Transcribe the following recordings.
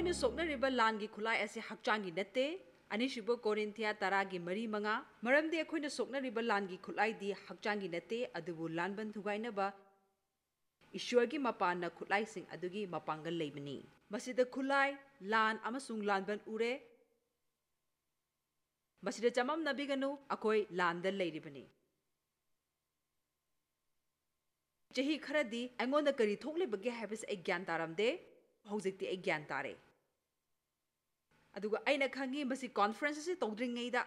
ꯑꯩꯈꯣꯏꯅ ꯁꯣꯛꯅꯔꯤꯕ ꯂꯥꯟꯒꯤ ꯈꯨꯠꯂꯥꯏ ꯑꯁꯤ ꯍꯛꯆꯥꯡꯒꯤ ꯅꯠꯇꯦ ꯑꯅꯤꯁꯨꯕ ꯀꯣꯔꯤꯟꯊꯤꯌꯥ 10:3-5 ꯃꯔꯝꯗꯤ ꯑꯩꯈꯣꯏꯅ ꯁꯣꯛꯅꯔꯤꯕ ꯂꯥꯟꯒꯤ ꯈꯨꯠꯂꯥꯏꯗꯤ ꯍꯛꯆꯥꯡꯒꯤ ꯅꯠꯇꯦ ꯑꯗꯨꯕꯨ ꯂꯥꯟꯕꯟ ꯊꯨꯒꯥꯏꯅꯕ ꯏꯁ꯭ꯋꯔꯒꯤ ꯃꯄꯥꯟꯅ ꯈꯨꯠꯂꯥꯏꯁꯤꯡ ꯑꯗꯨꯒꯤ ꯃꯄꯥꯡꯒꯜ ꯂꯩꯕꯅꯤ ꯃꯁꯤꯗ ꯈꯨꯠꯂꯥꯏ ꯂꯥꯟ ꯑꯃꯁꯨꯡ ꯂꯥꯟꯕꯟ ꯎꯔꯦ ꯃꯁꯤꯗ ꯆꯃꯝꯅꯕꯤꯒꯅꯨ ꯑꯩꯈꯣꯏ ꯂꯥꯟꯗ ꯂꯩꯔꯤꯕꯅꯤ ꯆꯍꯤ ꯈꯔꯗꯤ ꯑꯩꯉꯣꯟꯗ ꯀꯔꯤ ꯊꯣꯛꯂꯤꯕꯒꯦ ꯍꯥꯏꯕꯁꯤ ꯑꯩ ꯒ꯭ꯌꯥꯟ ꯇꯥꯔꯝꯗꯦ ꯍꯧꯖꯤꯛꯇꯤ ꯑꯩ ꯒ꯭ꯌꯥꯟ ꯇꯥꯔꯦ ꯑꯗꯨꯒ ꯑꯩꯅ ꯈꯪꯉꯤ ꯃꯁꯤ ꯀꯣꯟꯐꯔꯦꯟꯁ ꯑꯁꯤ ꯇꯧꯗ꯭ꯔꯤꯉꯩꯗ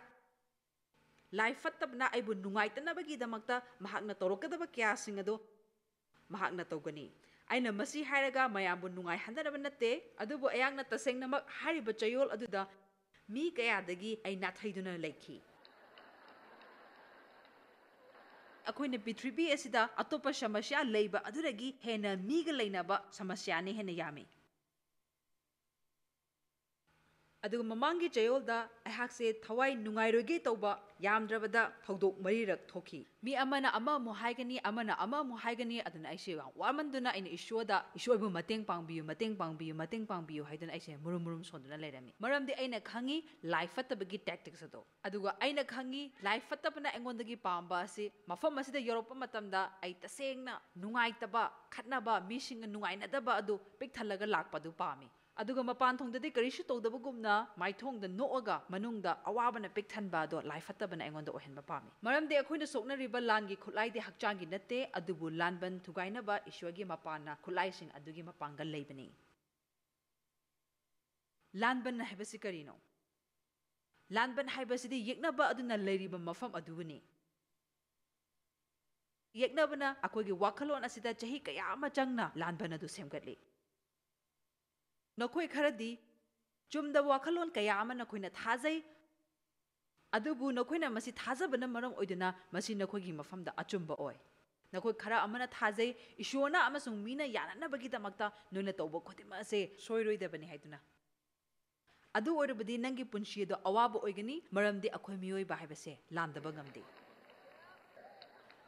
ꯂꯥꯏ ꯐꯠꯇꯕꯅ ꯑꯩꯕꯨ ꯅꯨꯡꯉꯥꯏꯇꯅꯕꯒꯤꯗꯃꯛꯇ ꯃꯍꯥꯛꯅ ꯇꯧꯔꯛꯀꯗꯕ ꯀꯌꯥꯁꯤꯡ ꯑꯗꯨ ꯃꯍꯥꯛꯅ ꯇꯧꯒꯅꯤ ꯑꯩꯅ ꯃꯁꯤ ꯍꯥꯏꯔꯒ ꯃꯌꯥꯝꯕꯨ ꯅꯨꯡꯉꯥꯏꯍꯟꯗꯅꯕ ꯅꯠꯇꯦ ꯑꯗꯨꯕꯨ ꯑꯩꯍꯥꯛꯅ ꯇꯁꯦꯡꯅꯃꯛ ꯍꯥꯏꯔꯤꯕ ꯆꯌꯣꯜ ꯑꯗꯨꯗ ꯃꯤ ꯀꯌꯥꯗꯒꯤ ꯑꯩ ꯅꯥꯊꯩꯗꯨꯅ ꯂꯩꯈꯤ ꯑꯩꯈꯣꯏꯅ ꯄ꯭ꯔꯤꯊꯤꯕꯤ ꯑꯁꯤꯗ ꯑꯇꯣꯞꯄ ꯁꯃꯁ꯭ꯌꯥ ꯂꯩꯕ ꯑꯗꯨꯗꯒꯤ ꯍꯦꯟꯅ ꯃꯤꯒ ꯂꯩꯅꯕ ꯁꯃꯁ꯭ꯌꯥꯅꯤ ꯍꯦꯟꯅ ꯌꯥꯝꯃꯤ ꯑꯗꯨꯒ ꯃꯃꯥꯡꯒꯤ ꯆꯌꯣꯜꯗ ꯑꯩꯍꯥꯛꯁꯦ ꯊꯋꯥꯏ ꯅꯨꯡꯉꯥꯏꯔꯣꯏꯒꯦ ꯇꯧꯕ ꯌꯥꯝꯗ꯭ꯔꯕꯗ ꯊꯧꯗꯣꯛ 4 ꯊꯣꯛꯈꯤ ꯃꯤ ꯑꯃꯅ ꯑꯃꯃꯨꯛ ꯍꯥꯏꯒꯅꯤ ꯑꯃꯅ ꯑꯃꯃꯨꯛ ꯍꯥꯏꯒꯅꯤ ꯑꯗꯨꯅ ꯑꯩꯁꯦ ꯋꯥꯃꯟꯗꯨꯅ ꯑꯩꯅ ꯏꯁ꯭ꯋꯔꯕꯨ ꯃꯇꯦꯡ ꯄꯥꯡꯕꯤꯌꯨ ꯃꯇꯦꯡ ꯄꯥꯡꯕꯤꯌꯨ ꯍꯥꯏꯗꯨꯅ ꯑꯩꯁꯦ ꯃꯨꯔꯨꯝ ꯁꯣꯟꯗꯨꯅ ꯂꯩꯔꯝꯃꯤ ꯃꯔꯝꯗꯤ ꯑꯩꯅ ꯈꯪꯉꯤ ꯂꯥꯏ ꯐꯠꯇꯕꯒꯤ ꯇꯦꯛꯇꯤꯛꯁ ꯑꯗꯣ ꯑꯗꯨꯒ ꯑꯩꯅ ꯈꯪꯉꯤ ꯂꯥꯏ ꯐꯠꯇꯕꯅ ꯑꯩꯉꯣꯟꯗꯒꯤ ꯄꯥꯝꯕ ꯑꯁꯤ ꯃꯐꯝ ꯑꯁꯤꯗ ꯌꯧꯔꯛꯄ ꯃꯇꯝꯗ ꯑꯩ ꯇꯁꯦꯡꯅ ꯅꯨꯡꯉꯥꯏꯇꯕ ꯈꯠꯅꯕ ꯃꯤꯁꯤꯡꯒ ꯅꯨꯡꯉꯥꯏꯅꯗꯕ ꯑꯗꯨ ꯄꯤꯛ ꯊꯜꯂꯒ ꯂꯥꯛꯄ ꯑꯗꯨ ꯄꯥꯝꯃꯤ ꯑꯗꯨꯒ ꯃꯄꯥꯟ ꯊꯣꯡꯗꯗꯤ ꯀꯔꯤꯁꯨ ꯇꯧꯗꯕꯒꯨꯝꯅ ꯃꯥꯏꯊꯣꯡꯗ ꯅꯣꯛꯑꯒ ꯃꯅꯨꯡꯗ ꯑꯋꯥꯕꯅ ꯄꯤꯛ ꯊꯟꯕ ꯑꯗꯣ ꯂꯥꯏ ꯐꯠꯇꯕꯅ ꯑꯩꯉꯣꯟꯗ ꯑꯣꯏꯍꯟꯕ ꯄꯥꯝꯃꯤ ꯃꯔꯝꯗꯤ ꯑꯩꯈꯣꯏꯅ ꯁꯣꯛꯅꯔꯤꯕ ꯂꯥꯟꯒꯤ ꯈꯨꯠꯂꯥꯏꯗꯤ ꯍꯛꯆꯥꯡꯒꯤ ꯅꯠꯇꯦ ꯑꯗꯨꯕꯨ ꯂꯥꯟꯕꯟ ꯊꯨꯒꯥꯏꯅꯕ ꯏꯁ꯭ꯋꯔꯒꯤ ꯃꯄꯥꯟꯅ ꯈꯨꯠꯂꯥꯏꯁꯤꯡ ꯑꯗꯨꯒꯤ ꯃꯄꯥꯡꯒꯜ ꯂꯩꯕꯅꯤ ꯂꯥꯟꯕꯟ ꯍꯥꯏꯕꯁꯤ ꯀꯔꯤꯅꯣ ꯂꯥꯟꯕꯟ ꯍꯥꯏꯕꯁꯤꯗꯤ ꯌꯦꯛꯅꯕ ꯑꯗꯨꯅ ꯂꯩꯔꯤꯕ ꯃꯐꯝ ꯑꯗꯨꯕꯨꯅꯤ ꯌꯦꯛꯅꯕꯅ ꯑꯩꯈꯣꯏꯒꯤ ꯋꯥꯈꯜꯂꯣꯟ ꯑꯁꯤꯗ ꯆꯍꯤ ꯀꯌా ꯑꯃ ꯆꯪꯅ ꯂꯥꯟꯕꯟ ꯑꯗꯨ ꯁꯦꯝꯒꯠꯂꯤ ꯅꯈꯣꯏ ꯈꯔꯗꯤ ꯆꯨꯝꯗꯕ ꯋꯥꯈꯜꯂꯣꯟ ꯀꯌꯥ ꯑꯃ ꯅꯈꯣꯏꯅ ꯊꯥꯖꯩ ꯑꯗꯨꯕꯨ ꯅꯈꯣꯏꯅ ꯃꯁꯤ ꯊꯥꯖꯕꯅ ꯃꯔꯝ ꯑꯣꯏꯗꯨꯅ ꯃꯁꯤ ꯅꯈꯣꯏꯒꯤ ꯃꯐꯝꯗ ꯑꯆꯨꯝꯕ ꯑꯣꯏ ꯅꯈꯣꯏ ꯈꯔ ꯑꯃꯅ ꯊꯥꯖꯩ ꯏꯁ꯭ꯋꯔꯅ ꯑꯃꯁꯨꯡ ꯃꯤꯅ ꯌꯥꯅꯅꯕꯒꯤꯗꯃꯛꯇ ꯅꯣꯏꯅ ꯇꯧꯕ ꯈꯨꯗꯤꯡꯃꯛ ꯑꯁꯦ ꯁꯣꯏꯔꯣꯏꯗꯕꯅꯤ ꯍꯥꯏꯗꯨꯅ ꯑꯗꯨ ꯑꯣꯏꯔꯕꯗꯤ ꯅꯪꯒꯤ ꯄꯨꯟꯁꯤ ꯑꯗꯨ ꯑꯋꯥꯕ ꯑꯣꯏꯒꯅꯤ ꯃꯔꯝꯗꯤ ꯑꯩꯈꯣꯏ ꯃꯤꯑꯣꯏꯕ ꯍꯥꯏꯕꯁꯦ ꯂꯥꯟꯗꯕ ꯉꯝꯗꯦ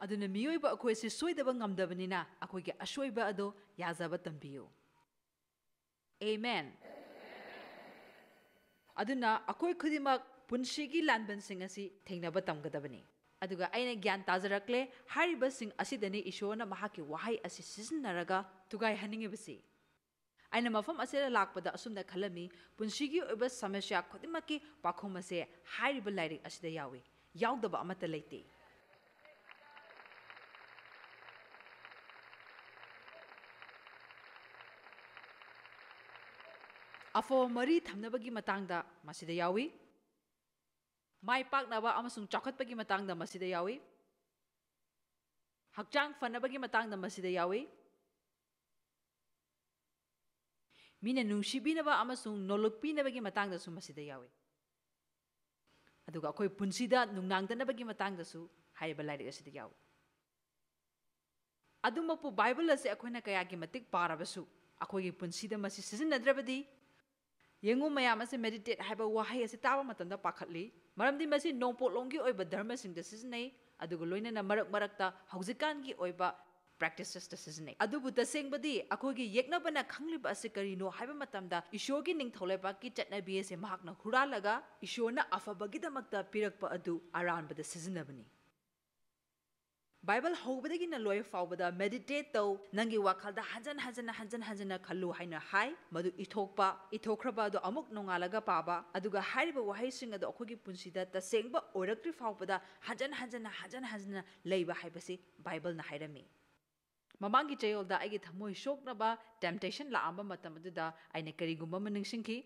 ꯑꯗꯨꯅ ꯃꯤꯑꯣꯏꯕ ꯑꯩꯈꯣꯏꯁꯦ ꯁꯣꯏꯗꯕ ꯉꯝꯗꯕꯅꯤꯅ ꯑꯩꯈꯣꯏꯒꯤ ꯑꯁꯣꯏꯕ ꯑꯗꯣ ꯌꯥꯖꯕ ꯇꯝꯕꯤꯌꯨ ꯑꯦꯃꯦꯟ ꯑꯗꯨꯅ ꯑꯩꯈꯣꯏ ꯈꯨꯗꯤꯡꯃꯛ ꯄꯨꯟꯁꯤꯒꯤ ꯂꯥꯟꯕꯟꯁꯤꯡ ꯑꯁꯤ ꯊꯦꯡꯅꯕ ꯇꯝꯒꯗꯕꯅꯤ ꯑꯗꯨꯒ ꯑꯩꯅ ꯒ꯭ꯌꯥꯟ ꯇꯥꯖꯔꯛꯂꯦ ꯍꯥꯏꯔꯤꯕꯁꯤꯡ ꯑꯁꯤꯗꯅꯤ ꯏꯁ꯭ꯋꯔꯅ ꯃꯍꯥꯛꯀꯤ ꯋꯥꯍꯩ ꯑꯁꯤ ꯁꯤꯖꯤꯟꯅꯔꯒ ꯊꯨꯒꯥꯏꯍꯟꯅꯤꯡꯉꯤꯕꯁꯤ ꯑꯩꯅ ꯃꯐꯝ ꯑꯁꯤꯗ ꯂꯥꯛꯄꯗ ꯑꯁꯨꯝꯅ ꯈꯜꯂꯝꯃꯤ ꯄꯨꯟꯁꯤꯒꯤ ꯑꯣꯏꯕ ꯁꯃꯁ꯭ꯌꯥ ꯈꯨꯗꯤꯡꯃꯛꯀꯤ ꯄꯥꯎꯈꯨꯝ ꯑꯁꯦ ꯍꯥꯏꯔꯤꯕ ꯂꯥꯏꯔꯤꯛ ꯑꯁꯤꯗ ꯌꯥꯎꯏ ꯌꯥꯎꯗꯕ ꯑꯃꯠꯇ ꯂꯩꯇꯦ ꯑꯐꯕ ꯃꯔꯤ ꯊꯝꯅꯕꯒꯤ ꯃꯇꯥꯡꯗ ꯃꯁꯤꯗ ꯌꯥꯎꯏ ꯃꯥꯏ ꯄꯥꯛꯅꯕ ꯑꯃꯁꯨꯡ ꯆꯥꯎꯈꯠꯄꯒꯤ ꯃꯇꯥꯡꯗ ꯃꯁꯤꯗ ꯌꯥꯎꯏ ꯍꯛꯆꯥꯡ ꯐꯅꯕꯒꯤ ꯃꯇꯥꯡꯗ ꯃꯁꯤꯗ ꯌꯥꯎꯏ ꯃꯤꯅ ꯅꯨꯡꯁꯤꯕꯤꯅꯕ ꯑꯃꯁꯨꯡ ꯅꯣꯜꯂꯨꯛꯄꯤꯅꯕꯒꯤ ꯃꯇꯥꯡꯗꯁꯨ ꯃꯁꯤꯗ ꯌꯥꯎꯏ ꯑꯗꯨꯒ ꯑꯩꯈꯣꯏ ꯄꯨꯟꯁꯤꯗ ꯅꯨꯡꯅꯥꯡꯗꯅꯕꯒꯤ ꯃꯇꯥꯡꯗꯁꯨ ꯍꯥꯏꯔꯤꯕ ꯂꯥꯏꯔꯤꯛ ꯑꯁꯤꯗ ꯌꯥꯎꯏ ꯑꯗꯨꯃꯛꯄꯨ ꯕꯥꯏꯕꯜ ꯑꯁꯤ ꯑꯩꯈꯣꯏꯅ ꯀꯌꯥꯒꯤ ꯃꯇꯤꯛ ꯄꯥꯔꯕꯁꯨ ꯑꯩꯈꯣꯏꯒꯤ ꯄꯨꯟꯁꯤꯗ ꯃꯁꯤ ꯁꯤꯖꯤꯟꯅꯗ꯭ꯔꯕꯗꯤ ꯌꯦꯡꯉꯨ ꯃꯌꯥꯝ ꯑꯁꯤ ꯃꯦꯗꯤꯇꯦꯠ ꯍꯥꯏꯕ ꯋꯥꯍꯩ ꯑꯁꯤ ꯇꯥꯕ ꯃꯇꯝꯗ ꯄꯥꯈꯠꯂꯤ ꯃꯔꯝꯗꯤ ꯃꯁꯤ ꯅꯣꯡꯄꯣꯛꯂꯣꯝꯒꯤ ꯑꯣꯏꯕ ꯙꯔꯃꯁꯤꯡꯗ ꯁꯤꯖꯤꯟꯅꯩ ꯑꯗꯨꯒ ꯂꯣꯏꯅꯅ ꯃꯔꯛꯇ ꯍꯧꯖꯤꯛꯀꯥꯟꯒꯤ ꯑꯣꯏꯕ ꯄ꯭ꯔꯦꯛꯇꯤꯁꯦꯁꯇ ꯁꯤꯖꯤꯟꯅꯩ ꯑꯗꯨꯕꯨ ꯇꯁꯦꯡꯕꯗꯤ ꯑꯩꯈꯣꯏꯒꯤ ꯌꯦꯛꯅꯕꯅ ꯈꯪꯂꯤꯕ ꯑꯁꯤ ꯀꯔꯤꯅꯣ ꯍꯥꯏꯕ ꯃꯇꯝꯗ ꯏꯁ꯭ꯋꯔꯒꯤ ꯅꯤꯡꯊꯧ ꯂꯩꯕꯥꯛꯀꯤ ꯆꯠꯅꯕꯤ ꯑꯁꯤ ꯃꯍꯥꯛꯅ ꯍꯨꯔꯥꯜꯂꯒ ꯏꯁ꯭ꯋꯔꯅ ꯑꯐꯕꯒꯤꯗꯃꯛꯇ ꯄꯤꯔꯛꯄ ꯑꯗꯨ ꯑꯔꯥꯟꯕꯗ ꯁꯤꯖꯤꯟꯅꯕꯅꯤ ꯕꯥꯏꯕꯜ ꯍꯧꯕꯗꯒꯤꯅ ꯂꯣꯏꯕ ꯐꯥꯎꯕꯗ ꯃꯦꯗꯤꯇꯦꯠ ꯇꯧ ꯅꯪꯒꯤ ꯋꯥꯈꯜꯗ ꯍꯟꯖꯟ ꯍꯟꯖꯟꯅ ꯈꯜꯂꯨ ꯍꯥꯏꯅ ꯍꯥꯏ ꯃꯗꯨ ꯏꯊꯣꯛꯈ꯭ꯔꯕ ꯑꯗꯨ ꯑꯃꯨꯛ ꯅꯣꯡꯉꯥꯜꯂꯒ ꯄꯥꯕ ꯑꯗꯨꯒ ꯍꯥꯏꯔꯤꯕ ꯋꯥꯍꯩꯁꯤꯡ ꯑꯗꯨ ꯑꯩꯈꯣꯏꯒꯤ ꯄꯨꯟꯁꯤꯗ ꯇꯁꯦꯡꯕ ꯑꯣꯏꯔꯛꯇ꯭ꯔꯤ ꯐꯥꯎꯕꯗ ꯍꯟꯖꯟ ꯍꯟꯖꯟꯅ ꯂꯩꯕ ꯍꯥꯏꯕꯁꯤ ꯕꯥꯏꯕꯜꯅ ꯍꯥꯏꯔꯝꯃꯤ ꯃꯃꯥꯡꯒꯤ ꯆꯌꯣꯜꯗ ꯑꯩꯒꯤ ꯊꯃꯣꯏ ꯁꯣꯛꯅꯕ ꯇꯦꯝꯞꯇꯦꯁꯟ ꯂꯥꯛꯑꯝꯕ ꯃꯇꯝ ꯑꯗꯨꯗ ꯑꯩꯅ ꯀꯔꯤꯒꯨꯝꯕ ꯑꯃ ꯅꯤꯡꯁꯤꯡꯈꯤ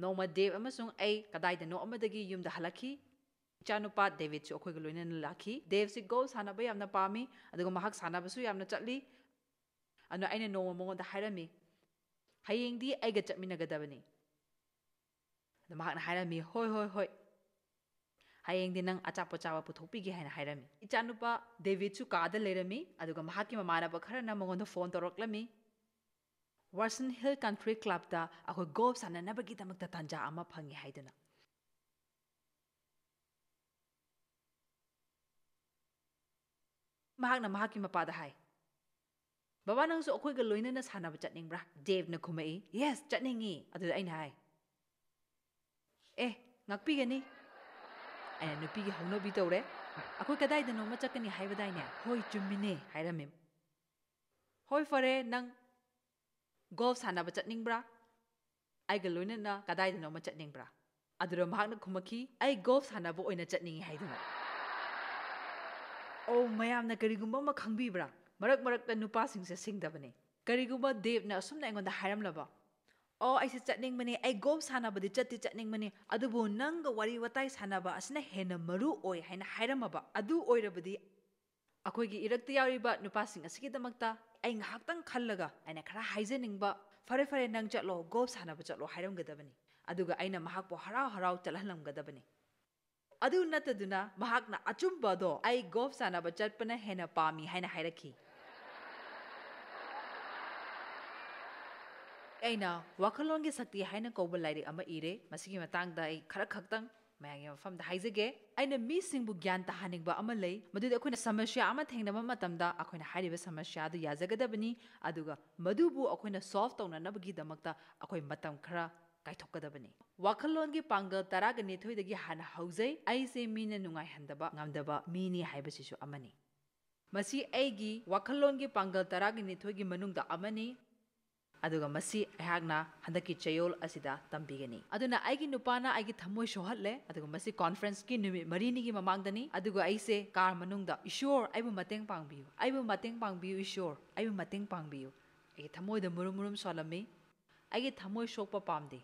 ꯅꯣꯡꯃ ꯗꯦꯕ ꯑꯃꯁꯨꯡ ꯑꯩ ꯀꯗꯥꯏꯗꯅꯣ ꯑꯃꯗꯒꯤ ꯌꯨꯝꯗ ꯍꯜꯂꯛꯈꯤ ꯏꯆꯥꯅꯨꯄꯥ ꯗꯦꯕꯤꯠꯁꯨ ꯑꯩꯈꯣꯏꯒ ꯂꯣꯏꯅꯅ ꯂꯥꯛꯈꯤ ꯗꯦꯕꯁꯤ ꯒꯣꯜ ꯁꯥꯟꯅꯕ ꯌꯥꯝꯅ ꯄꯥꯝꯃꯤ ꯑꯗꯨꯒ ꯃꯍꯥꯛ ꯁꯥꯟꯅꯕꯁꯨ ꯌꯥꯝꯅ ꯆꯠꯂꯤ ꯑꯗꯨꯅ ꯑꯩꯅ ꯅꯣꯡꯃ ꯃꯉꯣꯟꯗ ꯍꯥꯏꯔꯝꯃꯤ ꯍꯌꯦꯡꯗꯤ ꯑꯩꯒ ꯆꯠꯃꯤꯟꯅꯒꯗꯕꯅꯤ ꯑꯗ ꯃꯍꯥꯛꯅ ꯍꯥꯏꯔꯝꯃꯤ ꯍꯣꯏ ꯍꯌꯦꯡꯗꯤ ꯅꯪ ꯑꯆꯥꯄꯣꯠ ꯆꯥꯕ ꯄꯨꯊꯣꯛꯄꯤꯒꯦ ꯍꯥꯏꯅ ꯍꯥꯏꯔꯝꯃꯤ ꯏꯆꯥꯅꯨꯄꯥ ꯗꯦꯕꯤꯠꯁꯨ ꯀꯥꯗ ꯂꯩꯔꯝꯃꯤ ꯑꯗꯨꯒ ꯃꯍꯥꯛꯀꯤ ꯃꯃꯥꯟꯅꯕ ꯈꯔꯅ ꯃꯉꯣꯟꯗ ꯐꯣꯟ ꯇꯧꯔꯛꯂꯝꯃꯤ ꯋꯥꯔꯁꯟ ꯍꯤꯜ ꯀꯟꯇ꯭ꯔꯤ ꯀ꯭ꯂꯕꯇ ꯑꯩꯈꯣꯏ ꯒꯣꯜꯐ ꯁꯥꯟꯅꯅꯕꯒꯤꯗꯃꯛꯇ ꯇꯥꯟꯖꯥ ꯑꯃ ꯐꯪꯉꯤ ꯍꯥꯏꯗꯨꯅ ꯃꯍꯥꯛꯅ ꯃꯍꯥꯛꯀꯤ ꯃꯄꯥꯗ ꯍꯥꯏ ꯕꯕꯥ ꯅꯪꯁꯨ ꯑꯩꯈꯣꯏꯒ ꯂꯣꯏꯅꯅ ꯁꯥꯟꯅꯕ ꯆꯠꯅꯤꯡꯕ꯭ꯔꯥ ꯗꯦꯕꯅ ꯈꯨꯝꯃꯛꯏ ꯌꯦꯁ ꯆꯠꯅꯤꯡꯉꯤ ꯑꯗꯨꯗ ꯑꯩꯅ ꯍꯥꯏ ꯑꯦ ꯉꯥꯛꯄꯤꯒꯅꯤ ꯑꯩꯅ ꯅꯨꯄꯤꯒꯤ ꯍꯧꯅꯕꯤ ꯇꯧꯔꯦ ꯑꯩꯈꯣꯏ ꯀꯗꯥꯏꯗꯅꯣꯃ ꯆꯠꯀꯅꯤ ꯍꯥꯏꯕꯗꯥꯏꯅꯦ ꯍꯣꯏ ꯆꯨꯝꯃꯤꯅꯦ ꯍꯥꯏꯔꯝꯃꯤ ꯍꯣꯏ ꯐꯔꯦ ꯅꯪ ꯒꯣꯜꯐ ꯁꯥꯟꯅꯕ ꯆꯠꯅꯤꯡꯕ꯭ꯔꯥ ꯑꯩꯒ ꯂꯣꯏꯅꯅ ꯀꯗꯥꯏꯗꯅꯣꯃ ꯆꯠꯅꯤꯡꯕ꯭ꯔꯥ ꯑꯗꯨꯗ ꯃꯍꯥꯛꯅ ꯈꯨꯝꯃꯛꯈꯤ ꯑꯩ ꯒꯣꯜꯐ ꯁꯥꯟꯅꯕ ꯑꯣꯏꯅ ꯆꯠꯅꯤꯡꯉꯤ ꯍꯥꯏꯗꯨꯅ ꯑꯣ ꯃꯌꯥꯝꯅ ꯀꯔꯤꯒꯨꯝꯕ ꯑꯃ ꯈꯪꯕꯤꯕ꯭ꯔꯥ ꯃꯔꯛ ꯃꯔꯛꯇ ꯅꯨꯄꯥꯁꯤꯡꯁꯦ ꯁꯤꯡꯗꯕꯅꯤ ꯀꯔꯤꯒꯨꯝꯕ ꯗꯦꯕꯅ ꯑꯁꯨꯝꯅ ꯑꯩꯉꯣꯟꯗ ꯍꯥꯏꯔꯝꯂꯕ ꯑꯣ ꯑꯩꯁꯦ ꯆꯠꯅꯤꯡꯕꯅꯤ ꯑꯩ ꯒꯣꯜꯐ ꯁꯥꯟꯅꯕꯗꯤ ꯆꯠꯅꯤꯡꯕꯅꯤ ꯑꯗꯨꯕꯨ ꯅꯪꯒ ꯋꯥꯔꯤ ꯋꯥꯇꯥꯏ ꯁꯥꯟꯅꯕ ꯑꯁꯤꯅ ꯍꯦꯟꯅ ꯃꯔꯨ ꯑꯣꯏ ꯍꯥꯏꯅ ꯍꯥꯏꯔꯝꯃꯕ ꯑꯗꯨ ꯑꯣꯏꯔꯕꯗꯤ ꯑꯩꯈꯣꯏꯒꯤ ꯏꯔꯛꯇ ꯌꯥꯎꯔꯤꯕ ꯅꯨꯄꯥꯁꯤꯡ ꯑꯁꯤꯒꯤꯗꯃꯛꯇ ꯑꯩ ꯉꯥꯏꯍꯥꯛꯇꯪ ꯈꯜꯂꯒ ꯑꯩꯅ ꯈꯔ ꯍꯥꯏꯖꯅꯤꯡꯕ ꯐꯔꯦ ꯐꯔꯦ ꯅꯪ ꯆꯠꯂꯣ ꯒꯣꯜꯐ ꯁꯥꯟꯅꯕ ꯆꯠꯂꯣ ꯍꯥꯏꯔꯝꯒꯗꯕꯅꯤ ꯑꯗꯨꯒ ꯑꯩꯅ ꯃꯍꯥꯛꯄꯨ ꯍꯔꯥꯎ ꯍꯔꯥꯎ ꯆꯠꯍꯜꯂꯝꯒꯗꯕꯅꯤ ꯑꯗꯨ ꯅꯠꯇꯗꯨꯅ ꯃꯍꯥꯛꯅ ꯑꯆꯨꯝꯕꯗꯣ ꯑꯩ ꯒꯣꯜꯐ ꯁꯥꯟꯅꯕ ꯆꯠꯄꯅ ꯍꯦꯟꯅ ꯄꯥꯝꯃꯤ ꯍꯥꯏꯅ ꯍꯥꯏꯔꯛꯈꯤ ꯑꯩꯅ ꯋꯥꯈꯜꯂꯣꯟꯒꯤ ꯁꯛꯇꯤ ꯍꯥꯏꯅ ꯀꯧꯕ ꯂꯥꯏꯔꯤꯛ ꯑꯃ ꯏꯔꯦ ꯃꯁꯤꯒꯤ ꯃꯇꯥꯡꯗ ꯑꯩ ꯈꯔ ꯈꯛꯇꯪ ꯃꯌꯥꯝꯒꯤ ꯃꯐꯝꯗ ꯍꯥꯏꯖꯒꯦ ꯑꯩꯅ ꯃꯤꯁꯤꯡꯕꯨ ꯒ꯭ꯌꯥꯟ ꯇꯥꯍꯟꯅꯤꯡꯕ ꯑꯃ ꯂꯩ ꯃꯗꯨꯗꯤ ꯑꯩꯈꯣꯏꯅ ꯁꯃꯁ꯭ꯌꯥ ꯑꯃ ꯊꯦꯡꯅꯕ ꯃꯇꯝꯗ ꯑꯩꯈꯣꯏꯅ ꯍꯥꯏꯔꯤꯕ ꯁꯃꯁ꯭ꯌꯥ ꯑꯗꯨ ꯌꯥꯖꯒꯗꯕꯅꯤ ꯑꯗꯨꯒ ꯃꯗꯨꯕꯨ ꯑꯩꯈꯣꯏꯅ ꯁꯣꯜꯚ ꯇꯧꯅꯅꯕꯒꯤꯗꯃꯛꯇ ꯑꯩꯈꯣꯏ ꯃꯇꯝ ꯈꯔ ꯀꯥꯏꯊꯣꯛꯀꯗꯕꯅꯤ ꯋꯥꯈꯜꯂꯣꯟꯒꯤ ꯄꯥꯡꯒꯜ 12ꯗꯒꯤ ꯍꯥꯟꯅ ꯍꯧꯖꯩ ꯑꯩꯁꯦ ꯃꯤꯅ ꯅꯨꯡꯉꯥꯏꯍꯟꯗꯕ ꯉꯝꯗꯕ ꯃꯤꯅꯤ ꯍꯥꯏꯕꯁꯤꯁꯨ ꯑꯃꯅꯤ ꯃꯁꯤ ꯑꯩꯒꯤ ꯋꯥꯈꯜꯂꯣꯟꯒꯤ ꯄꯥꯡꯒꯜ 12ꯒꯤ ꯃꯅꯨꯡꯗ ꯑꯃꯅꯤ ꯑꯗꯨꯒ ꯃꯁꯤ ꯑꯩꯍꯥꯛꯅ ꯍꯟꯗꯛꯀꯤ ꯆꯌꯣꯜ ꯑꯁꯤꯗ ꯇꯝꯕꯤꯒꯅꯤ ꯑꯗꯨꯅ ꯑꯩꯒꯤ ꯅꯨꯄꯥꯅ ꯑꯩꯒꯤ ꯊꯃꯣꯏ ꯁꯣꯛꯍꯜꯂꯦ ꯑꯗꯨꯒ ꯃꯁꯤ ꯀꯣꯟꯐꯔꯦꯟꯁꯀꯤ ꯅꯨꯃꯤꯠ 4ꯅꯤꯒꯤ ꯃꯃꯥꯡꯗꯅꯤ ꯑꯗꯨꯒ ꯑꯩꯁꯦ ꯀꯥꯔ ꯃꯅꯨꯡꯗ ꯏꯁꯣꯔ ꯑꯩꯕꯨ ꯃꯇꯦꯡ ꯄꯥꯡꯕꯤꯌꯨ ꯑꯩꯕꯨ ꯃꯇꯦꯡ ꯄꯥꯡꯕꯤꯌꯨ ꯏꯁꯣꯔ ꯑꯩꯕꯨ ꯃꯇꯦꯡ ꯄꯥꯡꯕꯤꯌꯨ ꯑꯩꯒꯤ ꯊꯃꯣꯏꯗ ꯃꯨꯔꯨꯝ ꯃꯨꯔꯨꯝ ꯁꯣꯜꯂꯝꯃꯤ ꯑꯩꯒꯤ ꯊꯃꯣꯏ ꯁꯣꯛꯄ ꯄꯥꯝꯗꯦ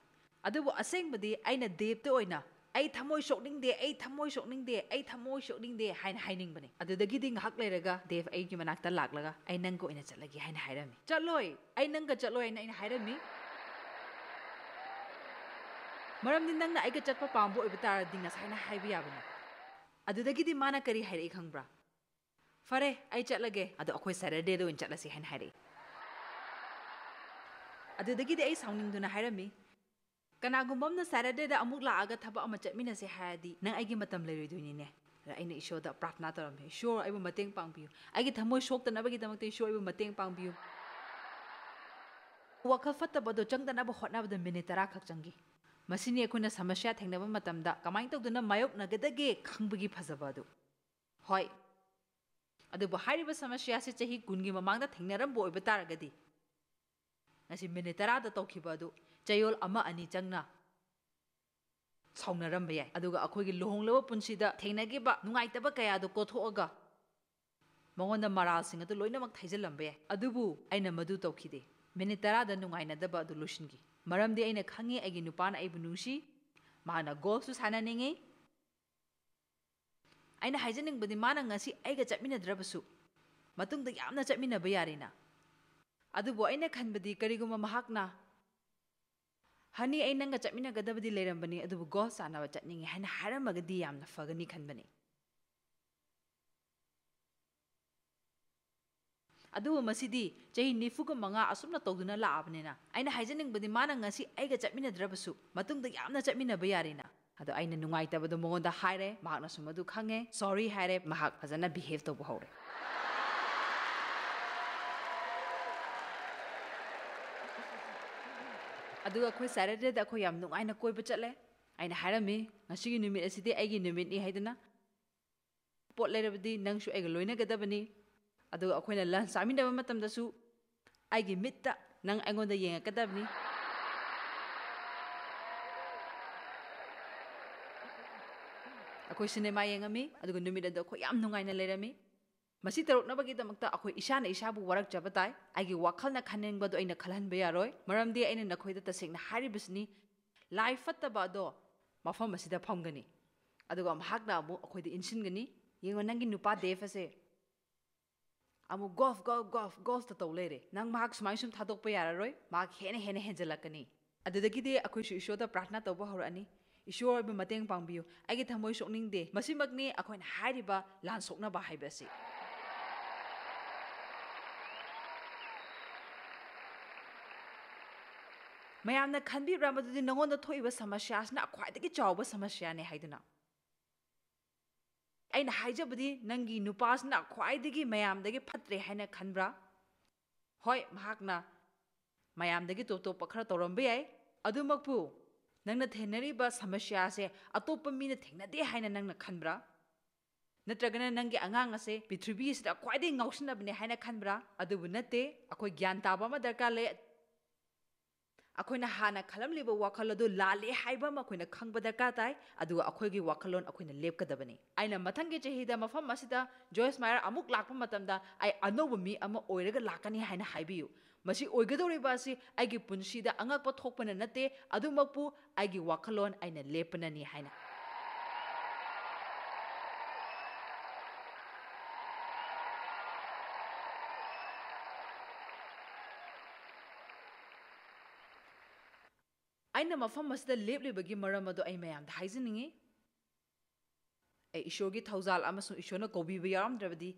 ꯑꯗꯨꯕꯨ ꯑꯁꯦꯡꯕꯗꯤ ꯑꯩꯅ ꯗꯦꯕꯇ ꯑꯣꯏꯅ ꯑꯩ ꯊꯃꯣꯏ ꯁꯣꯛꯅꯤꯡꯗꯦ ꯑꯩ ꯊꯃꯣꯏ ꯁꯣꯛꯅꯤꯡꯗꯦ ꯑꯩ ꯊꯃꯣꯏ ꯁꯣꯛꯅꯤꯡꯗꯦ ꯍꯥꯏꯅ ꯍꯥꯏꯅꯤꯡꯕꯅꯤ ꯑꯗꯨꯗꯒꯤꯗꯤ ꯉꯥꯏꯍꯥꯛ ꯂꯩꯔꯒ ꯗꯦꯕ ꯑꯩꯒꯤ ꯃꯅꯥꯛꯇ ꯂꯥꯛꯂꯒ ꯑꯩ ꯅꯪꯒ ꯑꯣꯏꯅ ꯆꯠꯂꯒꯦ ꯍꯥꯏꯅ ꯍꯥꯏꯔꯝꯃꯤ ꯆꯠꯂꯣꯏ ꯑꯩ ꯅꯪꯒ ꯆꯠꯂꯣꯏ ꯍꯥꯏꯅ ꯑꯩꯅ ꯍꯥꯏꯔꯝꯃꯤ ꯃꯔꯝꯗꯤ ꯅꯪꯅ ꯑꯩꯒ ꯆꯠꯄ ꯄꯥꯝꯕ ꯑꯣꯏꯕ ꯇꯥꯔꯗꯤ ꯉꯁꯥꯏꯅ ꯍꯥꯏꯕ ꯌꯥꯕꯅꯤ ꯑꯗꯨꯗꯒꯤꯗꯤ ꯃꯥꯅ ꯀꯔꯤ ꯍꯥꯏꯔꯛꯏ ꯈꯪꯕ꯭ꯔꯥ ꯐꯔꯦ ꯑꯩ ꯆꯠꯂꯒꯦ ꯑꯗꯣ ꯑꯩꯈꯣꯏ ꯁꯦꯇꯔꯗꯦꯗ ꯑꯣꯏꯅ ꯆꯠꯂꯁꯤ ꯍꯥꯏꯅ ꯍꯥꯏꯔꯛꯏ ꯑꯗꯨꯗꯒꯤꯗꯤ ꯑꯩ ꯁꯥꯎꯅꯤꯡꯗꯨꯅ ꯍꯥꯏꯔꯝꯃꯤ ꯀꯅꯥꯒꯨꯝꯕ ꯑꯃꯅ ꯁꯦꯇꯔꯗꯦꯗ ꯑꯃꯨꯛ ꯂꯥꯛꯑꯒ ꯊꯕꯛ ꯑꯃ ꯆꯠꯃꯤꯟꯅꯁꯦ ꯍꯥꯏꯔꯗꯤ ꯅꯪ ꯑꯩꯒꯤ ꯃꯇꯝ ꯂꯩꯔꯣꯏꯗꯣꯏꯅꯤꯅꯦ ꯑꯗ ꯑꯩꯅ ꯏꯁꯣꯔꯗ ꯄ꯭ꯔꯥꯊꯅꯥ ꯇꯧꯔꯝꯃꯤ ꯏꯁꯣꯔ ꯑꯩꯕꯨ ꯃꯇꯦꯡ ꯄꯥꯡꯕꯤꯌꯨ ꯑꯩꯒꯤ ꯊꯃꯣꯏ ꯁꯣꯛꯇꯅꯕꯒꯤꯗꯃꯛꯇ ꯏꯁꯣꯔ ꯑꯩꯕꯨ ꯃꯇꯦꯡ ꯄꯥꯡꯕꯤꯌꯨ ꯋꯥꯈꯜ ꯐꯠꯇꯕꯗꯣ ꯆꯪꯗꯅꯕ ꯍꯣꯠꯅꯕꯗ ꯃꯤꯅꯤꯠ 10 ꯈꯛ ꯆꯪꯈꯤ ꯃꯁꯤꯅꯤ ꯑꯩꯈꯣꯏꯅ ꯁꯃꯁ꯭ꯌꯥ ꯊꯦꯡꯅꯕ ꯃꯇꯝꯗ ꯀꯃꯥꯏꯅ ꯇꯧꯗꯨꯅ ꯃꯥꯌꯣꯛꯅꯒꯗꯒꯦ ꯈꯪꯕꯒꯤ ꯐꯖꯕ ꯑꯗꯨ ꯍꯣꯏ ꯑꯗꯨꯕꯨ ꯍꯥꯏꯔꯤꯕ ꯁꯃꯁ꯭ꯌꯥꯁꯤ ꯆꯍꯤ 10ꯒꯤ ꯃꯃꯥꯡꯗ ꯊꯦꯡꯅꯔꯝꯕ ꯑꯣꯏꯕ ꯇꯥꯔꯒꯗꯤ ꯉꯁꯤ ꯃꯤꯅꯤꯠ 10ꯗ ꯇꯧꯈꯤꯕ ꯑꯗꯨ ꯆꯌꯣꯜ 1-2 ꯆꯪꯅ ꯁꯥꯎꯅꯔꯝꯕ ꯌꯥꯏ ꯑꯗꯨꯒ ꯑꯩꯈꯣꯏꯒꯤ ꯂꯨꯍꯣꯡꯂꯕ ꯄꯨꯟꯁꯤꯗ ꯊꯦꯡꯅꯈꯤꯕ ꯅꯨꯡꯉꯥꯏꯇꯕ ꯀꯌꯥꯗꯣ ꯀꯣꯊꯣꯛꯑꯒ ꯃꯉꯣꯟꯗ ꯃꯔꯥꯜꯁꯤꯡ ꯑꯗꯨ ꯂꯣꯏꯅꯃꯛ ꯊꯩꯖꯤꯜꯂꯝꯕ ꯌꯥꯏ ꯑꯗꯨꯕꯨ ꯑꯩꯅ ꯃꯗꯨ ꯇꯧꯈꯤꯗꯦ ꯃꯤꯅꯤꯠ 10ꯗ ꯅꯨꯡꯉꯥꯏꯅꯗꯕ ꯑꯗꯨ ꯂꯣꯏꯁꯤꯟꯈꯤ ꯃꯔꯝꯗꯤ ꯑꯩꯅ ꯈꯪꯉꯤ ꯑꯩꯒꯤ ꯅꯨꯄꯥꯅ ꯑꯩꯕꯨ ꯅꯨꯡꯁꯤ ꯃꯥꯅ ꯒꯣꯜꯐꯁꯨ ꯁꯥꯟꯅꯅꯤꯡꯉꯤ ꯑꯩꯅ ꯍꯥꯏꯖꯅꯤꯡꯕꯗꯤ ꯃꯥꯅ ꯉꯁꯤ ꯑꯩꯒ ꯆꯠꯃꯤꯟꯅꯗ꯭ꯔꯕꯁꯨ ꯃꯇꯨꯡꯗ ꯌꯥꯝꯅ ꯆꯠꯃꯤꯟꯅꯕ ꯌꯥꯔꯦꯅ ꯑꯗꯨꯕꯨ ꯑꯩꯅ ꯈꯟꯕꯗꯤ ꯀꯔꯤꯒꯨꯝꯕ ꯃꯍꯥꯛꯅ ꯍꯅꯤ ꯑꯩ ꯅꯪꯒ ꯆꯠꯃꯤꯟꯅꯒꯗꯕꯗꯤ ꯂꯩꯔꯝꯕꯅꯤ ꯑꯗꯨꯕꯨ ꯒꯣꯜꯐ ꯁꯥꯟꯅꯕ ꯆꯠꯅꯤꯡꯉꯤ ꯍꯥꯏꯅ ꯍꯥꯏꯔꯝꯃꯒꯗꯤ ꯌꯥꯝꯅ ꯐꯒꯅꯤ ꯈꯟꯕꯅꯤ ꯑꯗꯨꯕꯨ ꯃꯁꯤꯗꯤ ꯆꯍꯤ 45 ꯑꯁꯨꯝꯅ ꯇꯧꯗꯨꯅ ꯂꯥꯛꯑꯕꯅꯤꯅ ꯑꯩꯅ ꯍꯥꯏꯖꯅꯤꯡꯕꯗꯤ ꯃꯥꯅ ꯉꯁꯤ ꯑꯩꯒ ꯆꯠꯃꯤꯟꯅꯗ꯭ꯔꯕꯁꯨ ꯃꯇꯨꯡꯗ ꯌꯥꯝꯅ ꯆꯠꯃꯤꯟꯅꯕ ꯌꯥꯔꯦꯅ ꯑꯗꯣ ꯑꯩꯅ ꯅꯨꯡꯉꯥꯏꯇꯕꯗꯣ ꯃꯉꯣꯟꯗ ꯍꯥꯏꯔꯦ ꯃꯍꯥꯛꯅꯁꯨ ꯃꯗꯨ ꯈꯪꯉꯦ ꯁꯣꯔꯤ ꯍꯥꯏꯔꯦ ꯃꯍꯥꯛ ꯐꯖꯅ ꯕꯤꯍꯦꯚ ꯇꯧꯕ ꯍꯧꯔꯦ ꯑꯗꯨꯒ ꯑꯩꯈꯣꯏ ꯁꯦꯇꯔꯗꯦꯗ ꯑꯩꯈꯣꯏ ꯌꯥꯝ ꯅꯨꯡꯉꯥꯏꯅ ꯀꯣꯏꯕ ꯆꯠꯂꯦ ꯑꯩꯅ ꯍꯥꯏꯔꯝꯃꯤ ꯉꯁꯤꯒꯤ ꯅꯨꯃꯤꯠ ꯑꯁꯤꯗꯤ ꯑꯩꯒꯤ ꯅꯨꯃꯤꯠꯅꯤ ꯍꯥꯏꯗꯨꯅ ꯄꯣꯠ ꯂꯩꯔꯕꯗꯤ ꯅꯪꯁꯨ ꯑꯩꯒ ꯂꯣꯏꯅꯒꯗꯕꯅꯤ ꯑꯗꯨꯒ ꯑꯩꯈꯣꯏꯅ ꯂꯟꯆ ꯆꯥꯃꯤꯟꯅꯕ ꯃꯇꯝꯗꯁꯨ ꯑꯩꯒꯤ ꯃꯤꯠꯇ ꯅꯪ ꯑꯩꯉꯣꯟꯗ ꯌꯦꯡꯉꯛꯀꯗꯕꯅꯤ ꯑꯩꯈꯣꯏ ꯁꯤꯅꯦꯃꯥ ꯌꯦꯡꯉꯝꯃꯤ ꯑꯗꯨꯒ ꯅꯨꯃꯤꯠ ꯑꯗꯨ ꯑꯩꯈꯣꯏ ꯌꯥꯝ ꯅꯨꯡꯉꯥꯏꯅ ꯂꯩꯔꯝꯃꯤ ꯃꯁꯤ ꯇꯧꯔꯛꯅꯕꯒꯤꯗꯃꯛꯇ ꯑꯩꯈꯣꯏ ꯏꯁꯥꯅ ꯏꯁꯥꯕꯨ ꯋꯥꯔꯛꯆꯕ ꯇꯥꯏ ꯑꯩꯒꯤ ꯋꯥꯈꯜꯅ ꯈꯟꯅꯤꯡꯕꯗꯣ ꯑꯩꯅ ꯈꯜꯍꯟꯕ ꯌꯥꯔꯣꯏ ꯃꯔꯝꯗꯤ ꯑꯩꯅ ꯅꯈꯣꯏꯗ ꯇꯁꯦꯡꯅ ꯍꯥꯏꯔꯤꯕꯁꯤꯅꯤ ꯂꯥꯏ ꯐꯠꯇꯕ ꯑꯗꯣ ꯃꯐꯝ ꯑꯁꯤꯗ ꯐꯝꯒꯅꯤ ꯑꯗꯨꯒ ꯃꯍꯥꯛꯅ ꯑꯃꯨꯛ ꯑꯩꯈꯣꯏꯗ ꯏꯟꯁꯤꯟꯒꯅꯤ ꯌꯦꯡꯉꯣ ꯅꯪꯒꯤ ꯅꯨꯄꯥ ꯗꯦꯕ ꯑꯁꯦ ꯑꯃꯨꯛ ꯒꯣꯜꯐꯇ ꯇꯧ ꯂꯩꯔꯦ ꯅꯪ ꯃꯍꯥꯛ ꯁꯨꯃꯥꯏꯅ ꯁꯨꯝ ꯊꯥꯗꯣꯛꯄ ꯌꯥꯔꯔꯣꯏ ꯃꯍꯥꯛ ꯍꯦꯟꯅ ꯍꯦꯟꯖꯜꯂꯛꯀꯅꯤ ꯑꯗꯨꯗꯒꯤꯗꯤ ꯑꯩꯈꯣꯏꯁꯨ ꯏꯁꯣꯔꯗ ꯄ꯭ꯔꯥꯊꯅꯥ ꯇꯧꯕ ꯍꯧꯔꯛꯑꯅꯤ ꯏꯁꯣꯔ ꯑꯣꯏꯕ ꯃꯇꯦꯡ ꯄꯥꯡꯕꯤꯌꯨ ꯑꯩꯒꯤ ꯊꯃꯣꯏ ꯁꯣꯛꯅꯤꯡꯗꯦ ꯃꯁꯤꯃꯛꯅꯤ ꯑꯩꯈꯣꯏꯅ ꯍꯥꯏꯔꯤꯕ ꯂꯥꯟ ꯁꯣꯛꯅꯕ ꯍꯥꯏꯕ ꯑꯁꯤ ꯃꯌꯥꯝꯅ ꯈꯟꯕꯤꯕ꯭ꯔꯥ ꯃꯗꯨꯗꯤ ꯅꯉꯣꯟꯗ ꯊꯣꯛꯏꯕ ꯁꯃꯁ꯭ꯌꯥꯁꯤꯅ ꯈ꯭ꯋꯥꯏꯗꯒꯤ ꯆꯥꯎꯕ ꯁꯃꯁ꯭ꯌꯥꯅꯦ ꯍꯥꯏꯗꯨꯅ ꯑꯩꯅ ꯍꯥꯏꯖꯕꯗꯤ ꯅꯪꯒꯤ ꯅꯨꯄꯥꯁꯤꯅ ꯈ꯭ꯋꯥꯏꯗꯒꯤ ꯃꯌꯥꯝꯗꯒꯤ ꯐꯠꯇ꯭ꯔꯦ ꯍꯥꯏꯅ ꯈꯟꯕ꯭ꯔꯥ Hoi, mahakna mayamdagi top khara tawramba yai adumakpu nangna thenariba samasya se atopa mina thengnade haina nangna khanbra natragana nangi angang ase prithribi sida khwaidai ngausinabne haina khanbra adubu nate akhoi gyan taba ma darkar le akoina hana khalamliba wakhal adu lale haiba ma akoina khangba darkar tai adu akoigi wakhalon akoina lepkadabani aina mathangi chehida mafam asida Joyce Meyer amuk lakpa matamda ai anoba mi ama oiraga lakani haina haibiyu masi oigadoriba asi aigi punsida angakpa thokpana nate adumakpu aigi wakhalon aina leppanani haina aina mafam asida leplibagi maram adu ai mayam da haiziningi ai ishorgi thaujal amasung ishona kobiba yaramdrabadi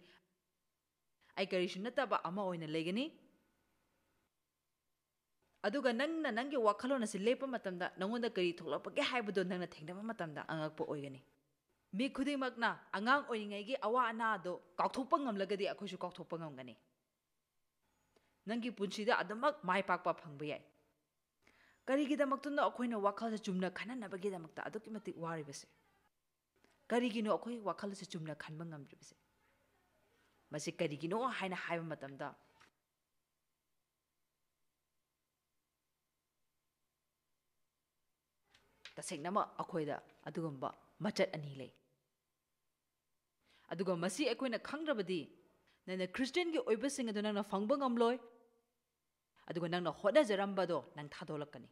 ai karisu nataba ama oina legani aduga nangna nangi wakhalon asi lepa matamda nangonda kari tholapage haibado nangna thengnaba matamda angakpa oigani mi khudingmakna angang oingaigi awa ana ado kaukthokpa ngamlagadi akhoisu kaukthokpa ngamgani nangi punsida adamak mai pakpa phangba yai karigidamaktuna akhoina wakhalse chumna khananabagidamakta aduki matik waribase karigino akhoi wakhalse chumna khanba ngamdribase masi karigino haina haiba matamda tasengnama akhoida adugamba machat ani lei aduga masi akoina khangrabadi nana Christian gi oibasing adu nangna phangba ngamloi aduga nangna hoda jarambado nang thadolakani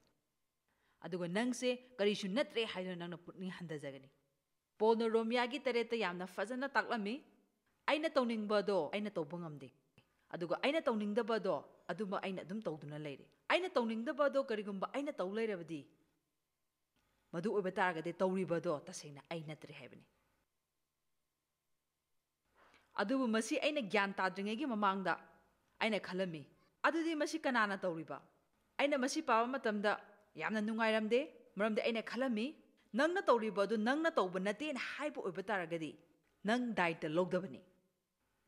aduga nangse karisu natre haina nangna putni handajagani Paulna Romia gi tareta yamna fazana taklami aina tawningbado aina tawba ngamde aduga aina tawningdabado aduma aina adum tawduna leire aina tawningdabado karigumba aina taw leirabadi madu oiba taragade tawribado tasengna ai natre haibani adubu masi aina gyan tadringegi mamangda aina khalami adudi masi kanana tawriba aina masi pawa matamda yamna nungairamde maramde aina khalami nangna tawribado nangna tawba nate na haibu oiba taragadi nang daita logdabani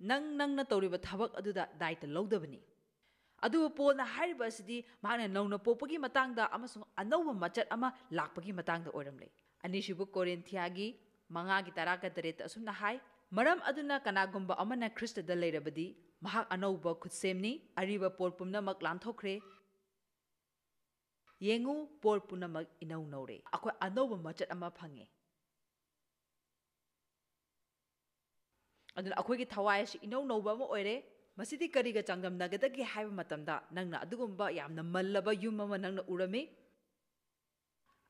nangna tawriba thabak aduda daita logdabani adubu Paulna hairiba asidi mahana nauna popagi matangda amasung anauba machat ama lakpagi matangda oiramle anisubu Korinthiyagi mangagi taraka tareta asumna hai maram aduna kanagumba amana Krista da leirabadi mahak anauba khutsemni ariba por pumnamak lanthokre yengu por punamak inau naure akhoi anauba machat ama phange aduna akhoi gi thawai si inau nauba ama oire masidi kariga changdamnagadagi haiba matamda nangna adugumba yamna mallaba yum ama nangna urami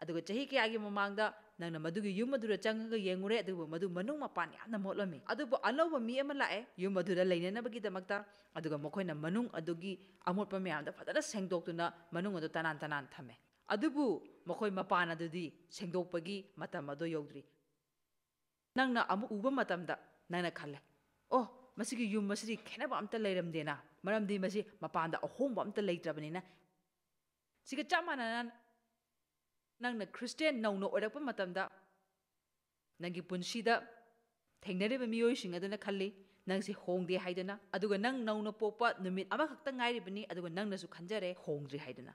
aduga chahi kayagi mamangda nangna madugi yum adura changaga yengure adubu madu manung mapan yamna motlami adubu anauba mi ama lae yum adura leinanabagi damakta aduga mokhoina manung adugi amotpa mayamda fadana sengdoktuna manung adu tanan thame adubu mokhoi mapan adudi sengdokpagi matam ado yogdri nangna amu uba matamda nangna khalle oh masigi yum masiri khenaba amta leiramdena maramdi masi mapanda ahongba amta leitrabanina siga chamanana nangna Christian nauno orakpa matamda nangi punsida thengnariba miyoising aduna khalli nangsi hongde haidana aduga nang nauno popa numit amakhakta ngairibani aduga nangnasu khanjare hongdri haidana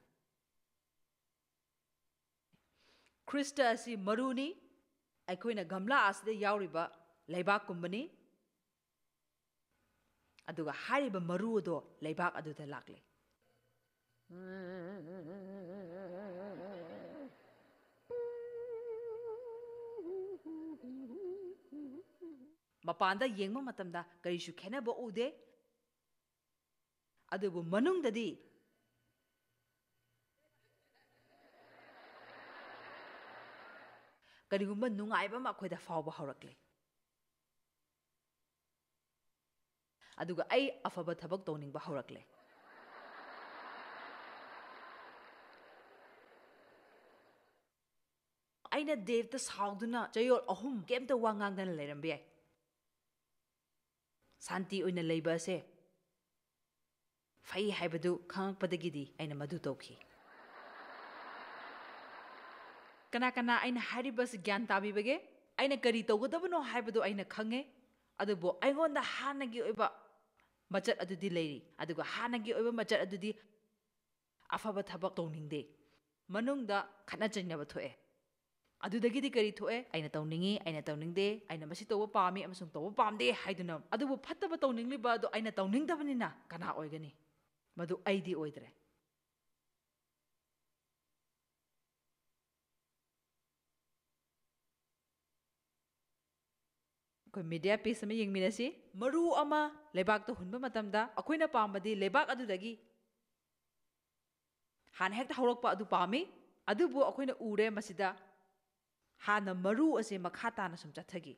Krista asi maruni aikoina gamla asida yauriba leibak kumbani aduga hariba maru do leibak aduda lakle mapanda yengma matamda karisu khenaba ude adubu manungdadi karigumba nungaiba ma khoida fawba haurakle aduga ai afaba thabak tawningba haurakle aina devta sauduna chayol ahum kemta wangangdana leirambe yai santi oina leiba ase fai haibadu khangakpadagidi aina madu tawki kana aina haribas gyan tabibage aina kari tawgadabano haibadu aina khange adubo aigonda hanagi oiba ꯃꯆꯠ ꯑꯗꯨꯗꯤ ꯂꯩꯔꯤ ꯑꯗꯨꯒ ꯍꯥꯟꯅꯒꯤ ꯑꯣꯏꯕ ꯃꯆꯠ ꯑꯗꯨꯗꯤ ꯑꯐꯕ ꯊꯕꯛ ꯇꯧꯅꯤꯡꯗꯦ ꯃꯅꯨꯡꯗ ꯈꯠꯅ ꯆꯩꯅꯕ ꯊꯣꯛꯑꯦ ꯑꯗꯨꯗꯒꯤꯗꯤ ꯀꯔꯤ ꯊꯣꯛꯑꯦ ꯑꯩꯅ ꯇꯧꯅꯤꯡꯉꯤ ꯑꯩꯅ ꯇꯧꯅꯤꯡꯗꯦ ꯑꯩꯅ ꯃꯁꯤ ꯇꯧꯕ ꯄꯥꯝꯃꯤ ꯑꯃꯁꯨꯡ ꯇꯧꯕ ꯄꯥꯝꯗꯦ ꯍꯥꯏꯗꯨꯅ ꯑꯗꯨꯕꯨ ꯐꯠꯇꯕ ꯇꯧꯅꯤꯡꯂꯤꯕ ꯑꯗꯨ ꯑꯩꯅ ꯇꯧꯅꯤꯡꯗꯕꯅꯤꯅ ꯀꯅꯥ ꯑꯣꯏꯒꯅꯤ ꯃꯗꯨ ꯑꯩꯗꯤ ꯑꯣꯏꯗ꯭ꯔꯦ ꯑꯩꯈꯣꯏ ꯃꯤꯗꯤꯌꯥ ꯄꯤꯁ ꯑꯃ ꯌꯦꯡꯃꯤꯟꯅꯁꯤ ꯃꯔꯨ ꯑꯃ ꯂꯩꯕꯥꯛꯇ ꯍꯨꯟꯕ ꯃꯇꯝꯗ ꯑꯩꯈꯣꯏꯅ ꯄꯥꯝꯕꯗꯤ ꯂꯩꯕꯥꯛ ꯑꯗꯨꯗꯒꯤ ꯍꯥꯟꯅ ꯍꯦꯛꯇ ꯍꯧꯔꯛꯄ ꯑꯗꯨ ꯄꯥꯝꯃꯤ ꯑꯗꯨꯕꯨ ꯑꯩꯈꯣꯏꯅ ꯎꯔꯦ ꯃꯁꯤꯗ ꯍꯥꯟꯅ ꯃꯔꯨ ꯑꯁꯤ ꯃꯈꯥ ꯇꯥꯅ ꯁꯨꯝ ꯆꯠꯊꯈꯤ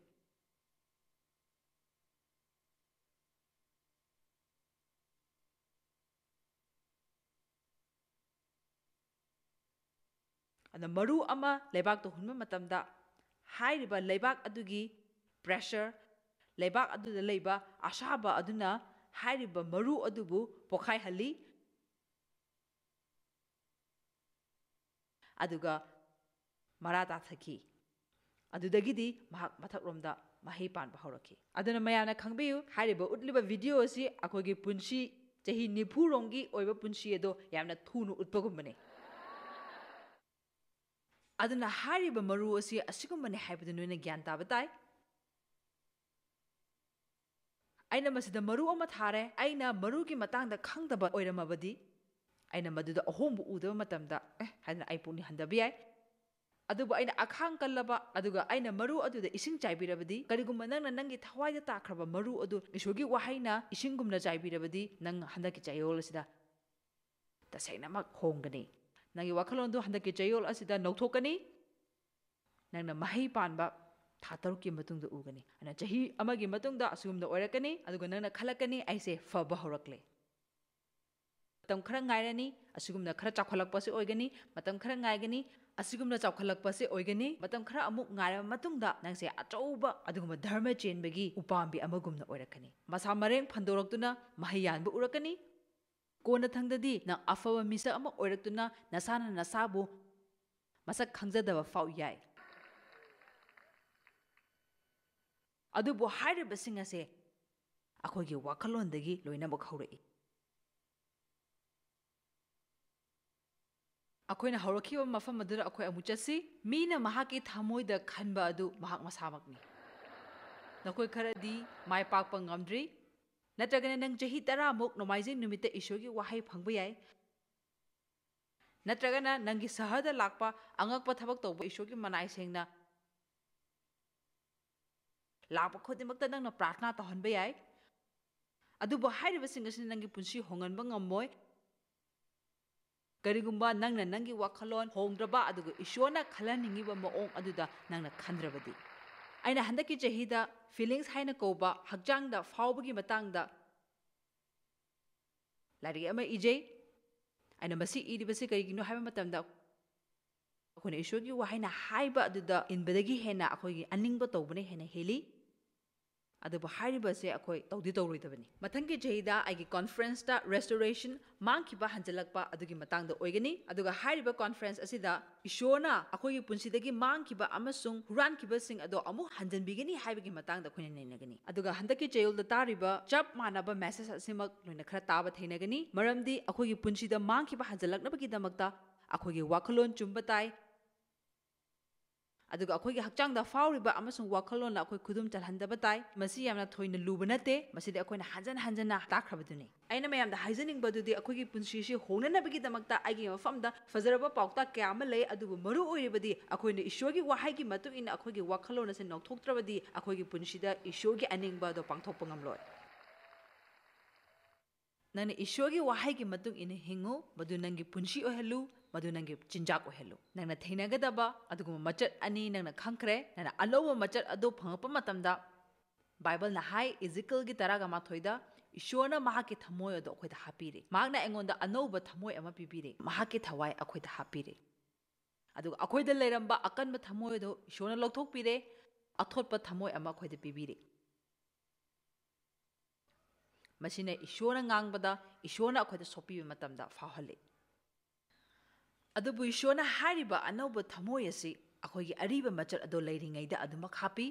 ꯑꯗ ꯃꯔꯨ ꯑꯃ ꯂꯩꯕꯥꯛꯇ ꯍꯨꯟꯕ ꯃꯇꯝꯗ ꯍꯥꯏꯔꯤꯕ ꯂꯩꯕꯥꯛ ꯑꯗꯨꯒꯤ ꯄ꯭ꯔꯦꯁꯔ ꯂꯩꯕꯥꯛ ꯑꯗꯨꯗ ꯂꯩꯕ ꯑꯁꯥꯕ ꯑꯗꯨꯅ ꯍꯥꯏꯔꯤꯕ ꯃꯔꯨ ꯑꯗꯨꯕꯨ ꯄꯣꯈꯥꯏꯍꯜꯂꯤ ꯑꯗꯨꯒ ꯃꯔꯥ ꯇꯥꯊꯈꯤ ꯑꯗꯨꯗꯒꯤꯗꯤ ꯃꯍꯥꯛ ꯃꯊꯛꯂꯣꯝꯗ ꯃꯍꯩ ꯄꯥꯟꯕ ꯍꯧꯔꯛꯈꯤ ꯑꯗꯨꯅ ꯃꯌꯥꯝꯅ ꯈꯪꯕꯤꯌꯨ ꯍꯥꯏꯔꯤꯕ ꯎꯠꯂꯤꯕ ꯚꯤꯗꯤꯑꯣ ꯑꯁꯤ ꯑꯩꯈꯣꯏꯒꯤ ꯄꯨꯟꯁꯤ ꯆꯍꯤ 90ꯔꯣꯝꯒꯤ ꯑꯣꯏꯕ ꯄꯨꯟꯁꯤ ꯑꯗꯣ ꯌꯥꯝꯅ ꯊꯨꯅ ꯎꯠꯄꯒꯨꯝꯕꯅꯤ ꯑꯗꯨꯅ ꯍꯥꯏꯔꯤꯕ ꯃꯔꯨ ꯑꯁꯤ ꯑꯁꯤꯒꯨꯝꯕꯅꯤ ꯍꯥꯏꯕꯗꯨ ꯅꯣꯏꯅ ꯒ꯭ꯌꯥꯟ ꯇꯥꯕ ꯇꯥꯏ ꯑꯩꯅ ꯃꯁꯤꯗ ꯃꯔꯨ ꯑꯃ ꯊꯥꯔꯦ ꯑꯩꯅ ꯃꯔꯨꯒꯤ ꯃꯇꯥꯡꯗ ꯈꯪꯗꯕ ꯑꯣꯏꯔꯝꯃꯕꯗꯤ ꯑꯩꯅ ꯃꯗꯨꯗ ꯑꯍꯣꯡꯕ ꯎꯗꯕ ꯃꯇꯝꯗ ꯍꯥꯏꯗꯅ ꯑꯩ ꯄꯨꯛꯅꯤꯡ ꯍꯟꯊꯕ ꯌꯥꯏ ꯑꯗꯨꯕꯨ ꯑꯩꯅ ꯑꯈꯥꯡ ꯀꯜꯂꯕ ꯑꯗꯨꯒ ꯑꯩꯅ ꯃꯔꯨ ꯑꯗꯨꯗ ꯏꯁꯤꯡ ꯆꯥꯏꯕꯤꯔꯕꯗꯤ ꯀꯔꯤꯒꯨꯝꯕ ꯅꯪꯅ ꯅꯪꯒꯤ ꯊꯋꯥꯏꯗ ꯇꯥꯈ꯭ꯔꯕ ꯃꯔꯨ ꯑꯗꯨ ꯏꯁꯣꯔꯒꯤ ꯋꯥꯍꯩꯅ ꯏꯁꯤꯡꯒꯨꯝꯅ ꯆꯥꯏꯕꯤꯔꯕꯗꯤ ꯅꯪ ꯍꯟꯗꯛꯀꯤ ꯆꯌꯣꯜ ꯑꯁꯤꯗ ꯇꯁꯦꯡꯅꯃꯛ ꯍꯣꯡꯒꯅꯤ ꯅꯪꯒꯤ ꯋꯥꯈꯜꯂꯣꯟꯗꯨ ꯍꯟꯗꯛꯀꯤ ꯆꯌꯣꯜ ꯑꯁꯤꯗ ꯅꯧꯊꯣꯛꯀꯅꯤ ꯅꯪꯅ ꯃꯍꯩ ꯄꯥꯟꯕ ꯊꯥ 6ꯀꯤ ꯃꯇꯨꯡꯗ ꯎꯒꯅꯤ ꯑꯗꯨꯅ ꯆꯍꯤ ꯑꯃꯒꯤ ꯃꯇꯨꯡꯗ ꯑꯁꯤꯒꯨꯝꯅ ꯑꯣꯏꯔꯛꯀꯅꯤ ꯑꯗꯨꯒ ꯅꯪꯅ ꯈꯜꯂꯛꯀꯅꯤ ꯑꯩꯁꯦ ꯐꯕ ꯍꯧꯔꯛꯂꯦ ꯃꯇꯝ ꯈꯔ ꯉꯥꯏꯔꯅꯤ ꯑꯁꯤꯒꯨꯝꯅ ꯈꯔ ꯆꯥꯎꯈꯠꯂꯛꯄꯁꯤ ꯑꯣꯏꯒꯅꯤ ꯃꯇꯝ ꯈꯔ ꯉꯥꯏꯒꯅꯤ ꯑꯁꯤꯒꯨꯝꯅ ꯆꯥꯎꯈꯠꯂꯛꯄꯁꯤ ꯑꯣꯏꯒꯅꯤ ꯃꯇꯝ ꯈꯔ ꯑꯃꯨꯛ ꯉꯥꯏꯔꯕ ꯃꯇꯨꯡꯗ ꯅꯪꯁꯦ ꯑꯆꯧꯕ ꯑꯗꯨꯒꯨꯝꯕ ꯙꯔꯃ ꯆꯦꯟꯕꯒꯤ ꯎꯄꯥꯝꯕꯤ ꯑꯃꯒꯨꯝꯅ ꯑꯣꯏꯔꯛꯀꯅꯤ ꯃꯁꯥ ꯃꯔꯦꯡ ꯐꯟꯗꯣꯔꯛꯇꯨꯅ ꯃꯍꯩ ꯌꯥꯟꯕ ꯎꯔꯛꯀꯅꯤ ꯀꯣꯟꯅꯊꯪꯗꯗꯤ ꯅꯪ ꯑꯐꯕ ꯃꯤꯁꯛ ꯑꯃ ꯑꯣꯏꯔꯛꯇꯨꯅ ꯅꯁꯥꯅ ꯅꯁꯥꯕꯨ ꯃꯁꯛ ꯈꯪꯖꯗꯕ ꯐꯥꯎ ꯌꯥꯏ ꯑꯗꯨꯕꯨ ꯍꯥꯏꯔꯤꯕꯁꯤꯡ ꯑꯁꯦ ꯑꯩꯈꯣꯏꯒꯤ ꯋꯥꯈꯜꯂꯣꯟꯗꯒꯤ ꯂꯣꯏꯅꯃꯛ ꯍꯧꯔꯛꯏ ꯑꯩꯈꯣꯏꯅ ꯍꯧꯔꯛꯈꯤꯕ ꯃꯐꯝ ꯑꯗꯨꯗ ꯑꯩꯈꯣꯏ ꯑꯃꯨꯛ ꯆꯠꯁꯤ ꯃꯤꯅ ꯃꯍꯥꯛꯀꯤ ꯊꯃꯣꯏꯗ ꯈꯟꯕ ꯑꯗꯨ ꯃꯍꯥꯛ ꯃꯁꯥꯃꯛꯅꯤ ꯅꯈꯣꯏ ꯈꯔꯗꯤ ꯃꯥꯏ ꯄꯥꯛꯄ ꯉꯝꯗ꯭ꯔꯤ ꯅꯠꯇ꯭ꯔꯒꯅ ꯅꯪ ꯆꯍꯤ 10ꯃꯨꯛ ꯅꯣꯡꯃꯥꯏꯖꯤꯡ ꯅꯨꯃꯤꯠꯇ ꯏꯁꯣꯔꯒꯤ ꯋꯥꯍꯩ ꯐꯪꯕ ꯌꯥꯏ ꯅꯠꯇ꯭ꯔꯒꯅ ꯅꯪꯒꯤ ꯁꯍꯔꯗ ꯂꯥꯛꯄ ꯑꯉꯛꯄ ꯊꯕꯛ ꯇꯧꯕ ꯏꯁꯣꯔꯒꯤ ꯃꯅꯥꯏ ꯁꯦꯡꯅ ꯂꯥꯛꯄ ꯈꯨꯗꯤꯡꯃꯛꯇ ꯅꯪꯅ ꯄ꯭ꯔꯥꯔꯊꯅꯥ ꯇꯧꯍꯟꯕ ꯌꯥꯏ ꯑꯗꯨꯕꯨ ꯍꯥꯏꯔꯤꯕꯁꯤꯡ ꯑꯁꯤꯅ ꯅꯪꯒꯤ ꯄꯨꯟꯁꯤ ꯍꯣꯡꯍꯟꯕ ꯉꯝꯃꯣꯏ ꯀꯔꯤꯒꯨꯝꯕ ꯅꯪꯅ ꯅꯪꯒꯤ ꯋꯥꯈꯜꯂꯣꯟ ꯍꯣꯡꯗ꯭ꯔꯕ ꯑꯗꯨꯒ ꯏꯁꯣꯔꯅ ꯈꯜꯍꯟꯅꯤꯡꯉꯤꯕ ꯃꯑꯣꯡ ꯑꯗꯨꯗ ꯅꯪꯅ ꯈꯟꯗ꯭ꯔꯕꯗꯤ ꯑꯩꯅ ꯍꯟꯗꯛꯀꯤ ꯆꯍꯤꯗ ꯐꯤꯂꯤꯡꯁ ꯍꯥꯏꯅ ꯀꯧꯕ ꯍꯛꯆꯥꯡꯗ ꯐꯥꯎꯕꯒꯤ ꯃꯇꯥꯡꯗ ꯂꯥꯏꯔꯤꯛ ꯑꯃ ꯏꯖꯩ ꯑꯩꯅ ꯃꯁꯤ ꯏꯔꯤꯕꯁꯤ ꯀꯔꯤꯒꯤꯅꯣ ꯍꯥꯏꯕ ꯃꯇꯝꯗ ꯑꯩꯈꯣꯏꯅ ꯏꯁꯣꯔꯒꯤ ꯋꯥꯍꯩꯅ ꯍꯥꯏꯕ ꯑꯗꯨꯗ ꯏꯟꯕꯗꯒꯤ ꯍꯦꯟꯅ ꯑꯩꯈꯣꯏꯒꯤ ꯑꯅꯤꯡꯕ ꯇꯧꯕꯅ ꯍꯦꯟꯅ ꯍꯦꯜꯂꯤ ꯑꯗꯨꯕꯨ ꯍꯥꯏꯔꯤꯕꯁꯦ ꯑꯩꯈꯣꯏ ꯇꯧꯗꯤ ꯇꯧꯔꯣꯏꯗꯕꯅꯤ ꯃꯊꯪꯒꯤ ꯆꯍꯤꯗ ꯑꯩꯒꯤ ꯀꯣꯟꯐꯔꯦꯟꯁꯇ ꯔꯦꯁꯇꯣꯔꯦꯁꯟ ꯃꯥꯡꯈꯤꯕ ꯍꯟꯖꯤꯜꯂꯛꯄ ꯑꯗꯨꯒꯤ ꯃꯇꯥꯡꯗ ꯑꯣꯏꯒꯅꯤ ꯑꯗꯨꯒ ꯍꯥꯏꯔꯤꯕ ꯀꯣꯟꯐꯔꯦꯟꯁ ꯑꯁꯤꯗ ꯏꯁꯣꯔꯅ ꯑꯩꯈꯣꯏꯒꯤ ꯄꯨꯟꯁꯤꯗꯒꯤ ꯃꯥꯡꯈꯤꯕ ꯑꯃꯁꯨꯡ ꯍꯨꯔꯥꯟꯈꯤꯕꯁꯤꯡ ꯑꯗꯣ ꯑꯃꯨꯛ ꯍꯟꯖꯤꯟꯕꯤꯒꯅꯤ ꯍꯥꯏꯕꯒꯤ ꯃꯇꯥꯡꯗ ꯑꯩꯈꯣꯏꯅ ꯅꯩꯅꯒꯅꯤ ꯑꯗꯨꯒ ꯍꯟꯗꯛꯀꯤ ꯆꯌꯣꯜꯗ ꯇꯥꯔꯤꯕ ꯆꯞ ꯃꯥꯟꯅꯕ ꯃꯦꯁꯦꯖ ꯑꯁꯤꯃꯛ ꯅꯣꯏꯅ ꯈꯔ ꯇꯥꯕ ꯊꯦꯡꯅꯒꯅꯤ ꯃꯔꯝꯗꯤ ꯑꯩꯈꯣꯏꯒꯤ ꯄꯨꯟꯁꯤꯗ ꯃꯥꯡꯈꯤꯕ ꯍꯟꯖꯤꯜꯂꯛꯅꯕꯒꯤꯗꯃꯛꯇ ꯑꯩꯈꯣꯏꯒꯤ ꯋꯥꯈꯜꯂꯣꯟ ꯆꯨꯝꯕ ꯇꯥꯏ ꯑꯗꯨꯒ ꯑꯩꯈꯣꯏꯒꯤ ꯍꯛꯆꯥꯡꯗ ꯐꯥꯎꯔꯤꯕ ꯑꯃꯁꯨꯡ ꯋꯥꯈꯜꯂꯣꯟꯅ ꯑꯩꯈꯣꯏ ꯈꯨꯗꯨꯝ ꯆꯜꯍꯟꯗꯕ ꯇꯥꯏ ꯃꯁꯤ ꯌꯥꯝꯅ ꯊꯣꯏꯅ ꯂꯨꯕ ꯅꯠꯇꯦ ꯃꯁꯤꯗꯤ ꯑꯩꯈꯣꯏꯅ ꯍꯟꯖꯟ ꯍꯟꯖꯟꯅ ꯇꯥꯈ꯭ꯔꯕꯗꯨꯅꯤ ꯑꯩꯅ ꯃꯌꯥꯝꯗ ꯍꯥꯏꯖꯅꯤꯡꯕꯗꯨꯗꯤ ꯑꯩꯈꯣꯏꯒꯤ ꯄꯨꯟꯁꯤꯁꯤ ꯍꯣꯡꯅꯅꯕꯒꯤꯗꯃꯛꯇ ꯑꯩꯒꯤ ꯃꯐꯝꯗ ꯐꯖꯔꯕ ꯄꯥꯎꯇꯥꯛ ꯀꯌꯥ ꯑꯃ ꯂꯩ ꯑꯗꯨꯕꯨ ꯃꯔꯨ ꯑꯣꯏꯔꯤꯕꯗꯤ ꯑꯩꯈꯣꯏꯅ ꯏꯁꯣꯔꯒꯤ ꯋꯥꯍꯩꯒꯤ ꯃꯇꯨꯡ ꯏꯟꯅ ꯑꯩꯈꯣꯏꯒꯤ ꯋꯥꯈꯜꯂꯣꯟ ꯑꯁꯤ ꯅꯧꯊꯣꯛꯇ꯭ꯔꯕꯗꯤ ꯑꯩꯈꯣꯏꯒꯤ ꯄꯨꯟꯁꯤꯗ ꯏꯁꯣꯔꯒꯤ ꯑꯅꯤꯡꯕ ꯑꯗꯣ ꯄꯥꯡꯊꯣꯛꯄ ꯉꯝꯂꯣꯏ ꯅꯪꯅ ꯏꯁꯣꯔꯒꯤ ꯋꯥꯍꯩꯒꯤ ꯃꯇꯨꯡ ꯏꯟꯅ ꯍꯤꯡꯉꯨ ꯃꯗꯨ ꯅꯪꯒꯤ ꯄꯨꯟꯁꯤ ꯑꯣꯏꯍꯜꯂꯨ ꯃꯗꯨ ꯅꯪꯒꯤ ꯆꯤꯟꯖꯥꯛ ꯑꯣꯏꯍꯜꯂꯨ ꯅꯪꯅ ꯊꯦꯡꯅꯒꯗꯕ ꯑꯗꯨꯒꯨꯝꯕ ꯃꯆꯠ ꯑꯅꯤ ꯅꯪꯅ ꯈꯪꯈ꯭ꯔꯦ ꯅꯪꯅ ꯑꯅꯧꯕ ꯃꯆꯠ ꯑꯗꯨ ꯐꯪꯉꯛꯄ ꯃꯇꯝꯗ ꯕꯥꯏꯕꯜꯅ ꯍꯥꯏ ꯏꯖꯤꯀꯦꯜꯒꯤ 11ꯗ ꯏꯁꯣꯔꯅ ꯃꯍꯥꯛꯀꯤ ꯊꯃꯣꯏ ꯑꯗꯨ ꯑꯩꯈꯣꯏꯗ ꯍꯥꯞꯄꯤꯔꯦ ꯃꯍꯥꯛꯅ ꯑꯩꯉꯣꯟꯗ ꯑꯅꯧꯕ ꯊꯃꯣꯏ ꯑꯃ ꯄꯤꯕꯤꯔꯦ ꯃꯍꯥꯛꯀꯤ ꯊꯋꯥꯏ ꯑꯩꯈꯣꯏꯗ ꯍꯥꯞꯄꯤꯔꯦ ꯑꯗꯨꯒ ꯑꯩꯈꯣꯏꯗ ꯂꯩꯔꯝꯕ ꯑꯀꯟꯕ ꯊꯃꯣꯏ ꯑꯗꯨ ꯏꯁꯣꯔꯅ ꯂꯧꯊꯣꯛꯄꯤꯔꯦ ꯑꯊꯣꯠꯄ ꯊꯃꯣꯏ ꯑꯃ ꯑꯩꯈꯣꯏꯗ ꯄꯤꯕꯤꯔꯦ ꯃꯁꯤꯅ ꯏꯁꯣꯔꯅ ꯉꯥꯡꯕꯗ ꯏꯁꯣꯔꯅ ꯑꯩꯈꯣꯏꯗ ꯁꯣꯛꯄꯤꯕ ꯃꯇꯝꯗ ꯐꯥꯎꯍꯜꯂꯤ ꯑꯗꯨꯕꯨ ꯏꯁꯣꯔꯅ ꯍꯥꯏꯔꯤꯕ ꯑꯅꯧꯕ ꯊꯃꯣꯏ ꯑꯁꯤ ꯑꯩꯈꯣꯏꯒꯤ ꯑꯔꯤꯕ ꯃꯆꯠ ꯑꯗꯨ ꯂꯩꯔꯤꯉꯩꯗ ꯑꯗꯨꯃꯛ ꯍꯥꯞꯄꯤ